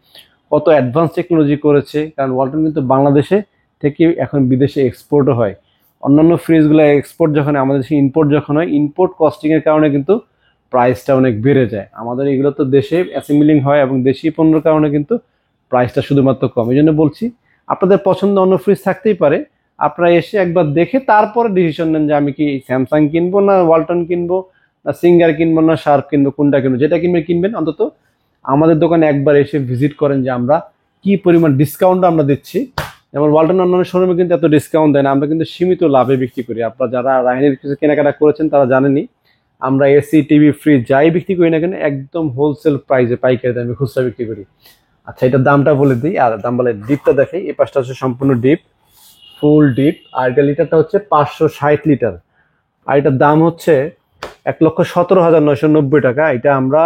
Speaker 1: কত অ্যাডভান্স টেকনোলজি করেছে। কারণ ওয়ালটন কিন্তু বাংলাদেশে থেকে এখন বিদেশে এক্সপোর্টও হয়। অন্যান্য ফ্রিজগুলো এক্সপোর্ট যখন হয়, আমাদের দেশে ইম্পোর্ট যখন হয়, ইম্পোর্ট কস্টিংয়ের কারণে কিন্তু প্রাইসটা অনেক বেড়ে যায়। আমাদের এগুলো তো দেশে অ্যাসেম্বলিং হয় এবং দেশি পণ্যের কারণে কিন্তু প্রাইসটা শুধুমাত্র কম। এই জন্য বলছি আপনাদের পছন্দ অন্য ফ্রিজ থাকতেই পারে, আপনারা এসে একবার দেখে তারপরে ডিসিশন নেন যে আমি কি স্যামসাং কিনবো না ওয়ালটন কিনবো, না সিঙ্গার কিনবো না শার্প কিনবো, কোনটা কিনবো। যেটা কিনবেন অন্তত আমাদের দোকানে একবার এসে ভিজিট করেন যে আমরা কি পরিমাণ ডিসকাউন্ট আমরা দিচ্ছি। যেমন ওয়ালটন অন্যান্য শোরুমে কিন্তু এত ডিসকাউন্ট দেয় না, আমরা কিন্তু সীমিত লাভে বিক্রি করি। আপনারা যারা রাহিনীর কিছু কেনাকাটা করেছেন তারা জানেনই, আমরা এসি টিভি ফ্রিজ যাই বিক্রি করি না কেন একদম হোলসেল প্রাইসে, পাইকারি দামে খুচরা বিক্রি করি। আচ্ছা, এটার দামটা বলে দিই, আর দাম বলে ডিপটা দেখাই। এই পাশটা হচ্ছে সম্পূর্ণ ডিপ, ফুল ডিপ। আর এটা লিটারটা হচ্ছে 560 লিটার। আর এটার দাম হচ্ছে 1,17,990 টাকা। এটা আমরা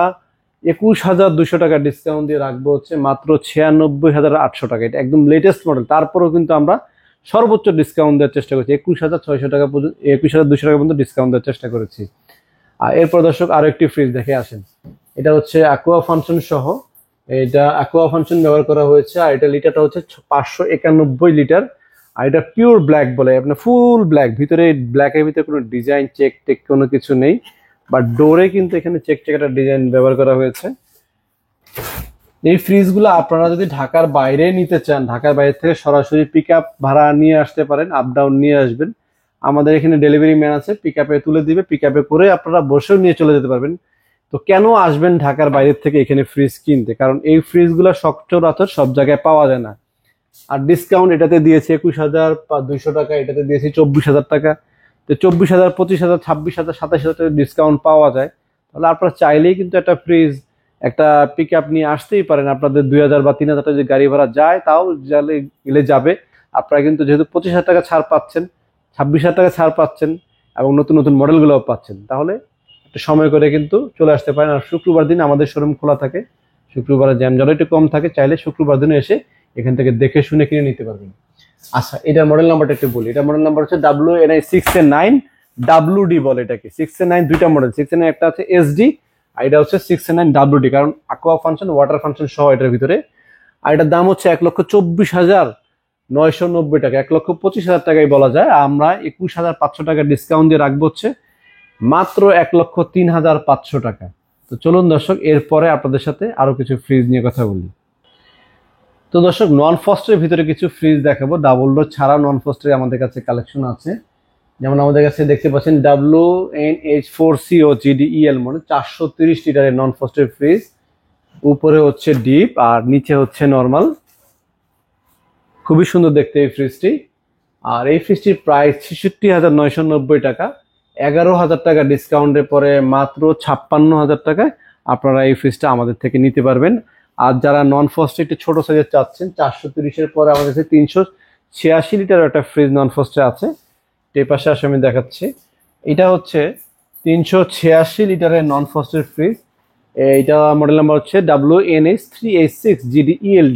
Speaker 1: 21,200 টাকা ডিসকাউন্ট দিয়ে রাখবো হচ্ছে মাত্র 96,800 টাকা। এটা একদম লেটেস্ট মডেল, তারপরেও কিন্তু আমরা সর্বোচ্চ ডিসকাউন্ট দেওয়ার চেষ্টা করেছি। 21,600 টাকা পর্যন্ত, 21,200 টাকা পর্যন্ত ডিসকাউন্ট দেওয়ার চেষ্টা করেছি। আর এরপর দর্শক আরো একটি ফ্রিজ দেখে আসেন। এটা হচ্ছে অ্যাকোয়া ফাংশন সহ, এটা অ্যাকোয়া ফাংশন ব্যবহার করা হয়েছে। আর এটা লিটারটা হচ্ছে 591 লিটার। আর এটা পিওর ব্ল্যাক বলে, আপনার ফুল ব্ল্যাক, ভিতরে ব্ল্যাকের ভিতরে কোনো ডিজাইন চেক টেক কোনো কিছু নেই, বাট ডোরে কিন্তু এখানে চেক চেক একটা ডিজাইন ব্যবহার করা হয়েছে। এই ফ্রিজগুলো আপনারা যদি ঢাকার বাইরে নিতে চান, ঢাকার বাইরে থেকে সরাসরি পিক আপ ভাড়া নিয়ে আসতে পারেন, আপ ডাউন নিয়ে আসবেন। আমাদের এখানে ডেলিভারি ম্যান আছে, পিক আপে তুলে দিবে, পিক আপে করে আপনারা বসেও নিয়ে চলে যেতে পারবেন। তো কেন আসবেন ঢাকার বাইরে থেকে এখানে ফ্রিজ কিনতে? কারণ এই ফ্রিজগুলো সচরাচর সব জায়গায় পাওয়া যায় না। আর ডিসকাউন্ট এটাতে দিয়েছে 21,200 টাকা, এটাতে দিয়েছি 24,000 টাকা। তো 24,000, 25,000, 26,000, 27,000 টাকা ডিসকাউন্ট পাওয়া যায়। তাহলে আপনারা চাইলেই কিন্তু একটা ফ্রিজ, একটা পিক আপ নিয়ে আসতেই পারেন। আপনাদের 2,000 বা 3,000 টাকা যদি গাড়ি ভাড়া যায়, তাও গেলে যাবে। আপনারা কিন্তু যেহেতু 25,000 টাকা ছাড় পাচ্ছেন, 26,000 টাকা ছাড় পাচ্ছেন, এবং নতুন নতুন মডেলগুলোও পাচ্ছেন, তাহলে একটু সময় করে কিন্তু চলে আসতে পারেন। আর শুক্রবার দিন আমাদের শোরুম খোলা থাকে, শুক্রবারে জ্যাম একটু কম থাকে, চাইলে শুক্রবার দিনে এসে এখান থেকে দেখে শুনে কিনে নিতে পারবেন। আচ্ছা, এটার মডেল নাম্বারটা একটু বলি। এটা মডেল নাম্বার হচ্ছে WNI6A9 WD বলে এটাকে। 6A9 দুইটা মডেল, 6A9 একটা আছে SD, আর এটা হচ্ছে 6A9 WD, কারণ aqua ফাংশন, ওয়াটার ফাংশন সহ এটার ভিতরে। আর এটার দাম হচ্ছে 1,24,990 টাকা, 1,25,000 টাকাই বলা যায়। আমরা 21,500 টাকা ডিসকাউন্ট দিয়ে রাখবো হচ্ছে মাত্র 1,03,500 টাকা। তো চলুন দর্শক, এরপরে আপনাদের সাথে আরো কিছু ফ্রিজ নিয়ে কথা বলি। তো দর্শক, নন ফ্রস্টের ভিতরে কিছু ফ্রিজ দেখাবো। ডাবল ডোর ছাড়া নন ফ্রস্টের আমাদের কাছে কালেকশন আছে। যেমন আমাদের কাছে দেখতে পাচ্ছেন WNH4CO GDEL মডেল, 430 লিটারের নন ফ্রস্টের ফ্রিজ। উপরে হচ্ছে ডিপ আর নিচে হচ্ছে নর্মাল। খুবই সুন্দর দেখতে এই ফ্রিজটি। আর এই ফ্রিজটির প্রাইস 66,990 টাকা। 11,000 টাকা ডিসকাউন্টের পরে মাত্র 56,000 টাকায় আপনারা এই ফ্রিজটা আমাদের থেকে নিতে পারবেন। আর যারা নন ফ্রস্টে একটু ছোট সাইজের চাচ্ছেন, 430-এর পরে আমাদের কাছে 386 লিটার একটা ফ্রিজ নন ফ্রস্টে আছে। এই পাশে আসে আমি দেখাচ্ছি। এটা হচ্ছে 386 লিটারের নন ফ্রস্টের ফ্রিজ। এইটা মডেল নাম্বার হচ্ছে WNH3A6 GDEL।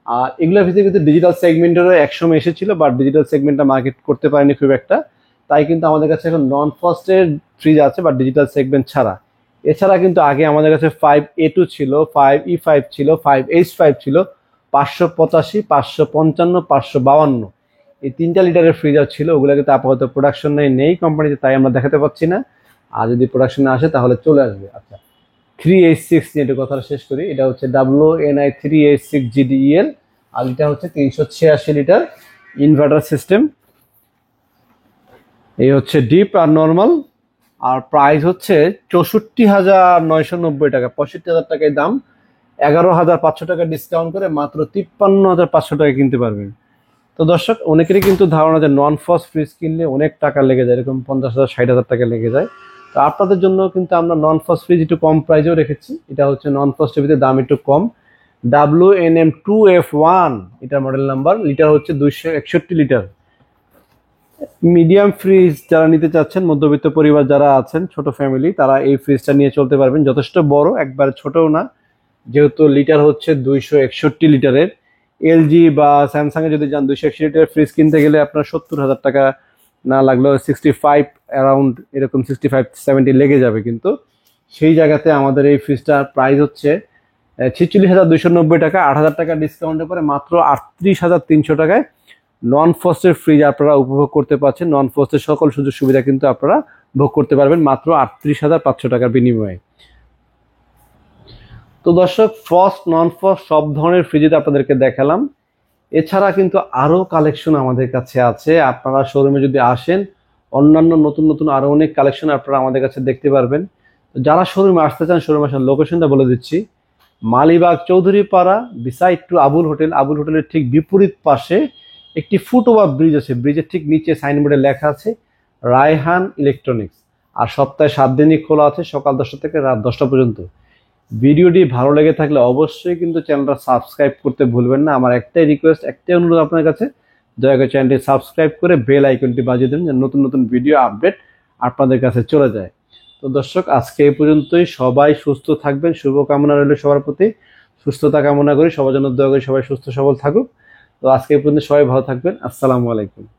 Speaker 1: আর এগুলোর ভিতরে কিন্তু ডিজিটাল সেগমেন্টেরও একসময় এসেছিল, বাট ডিজিটাল সেগমেন্টটা মার্কেট করতে পারেনি খুব একটা। তাই কিন্তু আমাদের কাছে এখন নন ফ্রস্টের ফ্রিজ আছে, বাট ডিজিটাল সেগমেন্ট ছাড়া। এছাড়া কিন্তু আগে আমাদের কাছে 5A2 ছিল, 5E5 ছিল, 5H5 ছিল, 585, 555, 552, এই 3টা লিটারের ফ্রিজার ছিল। ওগুলো কিন্তু আপাতত প্রোডাকশন নেই কোম্পানিতে, তাই আমরা দেখাতে পাচ্ছি না। আর যদি প্রোডাকশনে আসে তাহলে চলে আসবে। আচ্ছা, 3H6 নিয়ে একটু কথা শেষ করি। এটা হচ্ছে WNI3H6 GDEL। আর এটা হচ্ছে 386 লিটার ইনভার্টার সিস্টেম। এই হচ্ছে ডিপ আর নর্মাল। আর প্রাইস হচ্ছে 64,990 টাকা, 65,000 টাকায় দাম। 11,500 টাকা ডিসকাউন্ট করে মাত্র 53,500 টাকা কিনতে পারবেন। তো দর্শক, অনেকেরই কিন্তু ধারণা যে নন ফ্রস্ট ফ্রিজ কিনলে অনেক টাকা লেগে যায়, এরকম 50,000, 60,000 টাকা লেগে যায়। তো আপনাদের জন্য কিন্তু আমরা নন ফ্রস্ট ফ্রিজ একটু কম প্রাইসেও রেখেছি। এটা হচ্ছে নন ফ্রস্টের ভিতরে দাম একটু কম, WNM2F1 এটা মডেল নাম্বার। লিটার হচ্ছে 261 লিটার। মিডিয়াম ফ্রিজ যারা নিতে চাচ্ছেন, মধ্যবিত্ত পরিবার যারা আছেন, ছোট ফ্যামিলি, তারা এই ফ্রিজটা নিয়ে চলতে পারবেন। যথেষ্ট বড়, একবার ছোটও না, যেহেতু লিটার হচ্ছে 261 লিটারের। এলজি বা স্যামসাং এ যদি যান, 261 লিটারের ফ্রিজ কিনতে গেলে আপনার 70,000 টাকা না লাগলেও 65 অ্যারাউন্ড, এরকম 65-70 লেগে যাবে। কিন্তু সেই জায়গাতে আমাদের এই ফ্রিজটার প্রাইস হচ্ছে 46,290 টাকা। 8,000 টাকা ডিসকাউন্টের পরে মাত্র 38,300 টাকায় নন ফ্রস্টের ফ্রিজ আপনারা উপভোগ করতে পারছেন। নন ফ্রস্টের সকল সুযোগ সুবিধা কিন্তু আপনারা ভোগ করতে পারবেন মাত্র 38,500 টাকার বিনিময়ে। তো দর্শক, ফ্রস্ট, নন ফ্রস্ট সব ধরনের ফ্রিজ আপনাদেরকে দেখালাম। এছাড়া কিন্তু আরো কালেকশন আমাদের কাছে আছে। আপনারা শোরুমে যদি আসেন, অন্যান্য নতুন নতুন আরো অনেক কালেকশন আপনারা আমাদের কাছে দেখতে পারবেন। যারা শোরুমে আসতে চান, শোরুমে আসার লোকেশনটা বলে দিচ্ছি। Malibagh Chowdhurypara, beside to Abul hotel. Abul হোটেলের ঠিক বিপরীত পাশে একটি ফুটওভার ব্রিজ আছে, ব্রিজের ঠিক নিচে সাইনবোর্ডে লেখা আছে রায়হান ইলেকট্রনিক্স। আর সপ্তাহে 7 দিনই খোলা আছে, সকাল 10টা থেকে রাত 10টা পর্যন্ত। ভিডিওটি ভালো লেগে থাকলে অবশ্যই কিন্তু চ্যানেলটা সাবস্ক্রাইব করতে ভুলবেন না। আমার একটাই রিকোয়েস্ট, একটাই অনুরোধ আপনার কাছে, দয়া করে চ্যানেলটি সাবস্ক্রাইব করে বেল আইকনটি বাজিয়ে দেবেন, যেন নতুন নতুন ভিডিও আপডেট আপনাদের কাছে চলে যায়। তো দর্শক, আজকে এই পর্যন্তই। সবাই সুস্থ থাকবেন, শুভকামনা রইল সবার প্রতি। সুস্থতা কামনা করি, সবার জন্য দোয়া করি সবাই সুস্থ সবল থাকুক। তো আজকে এই পর্যন্ত সবাই ভালো থাকবেন। আসসালামু আলাইকুম।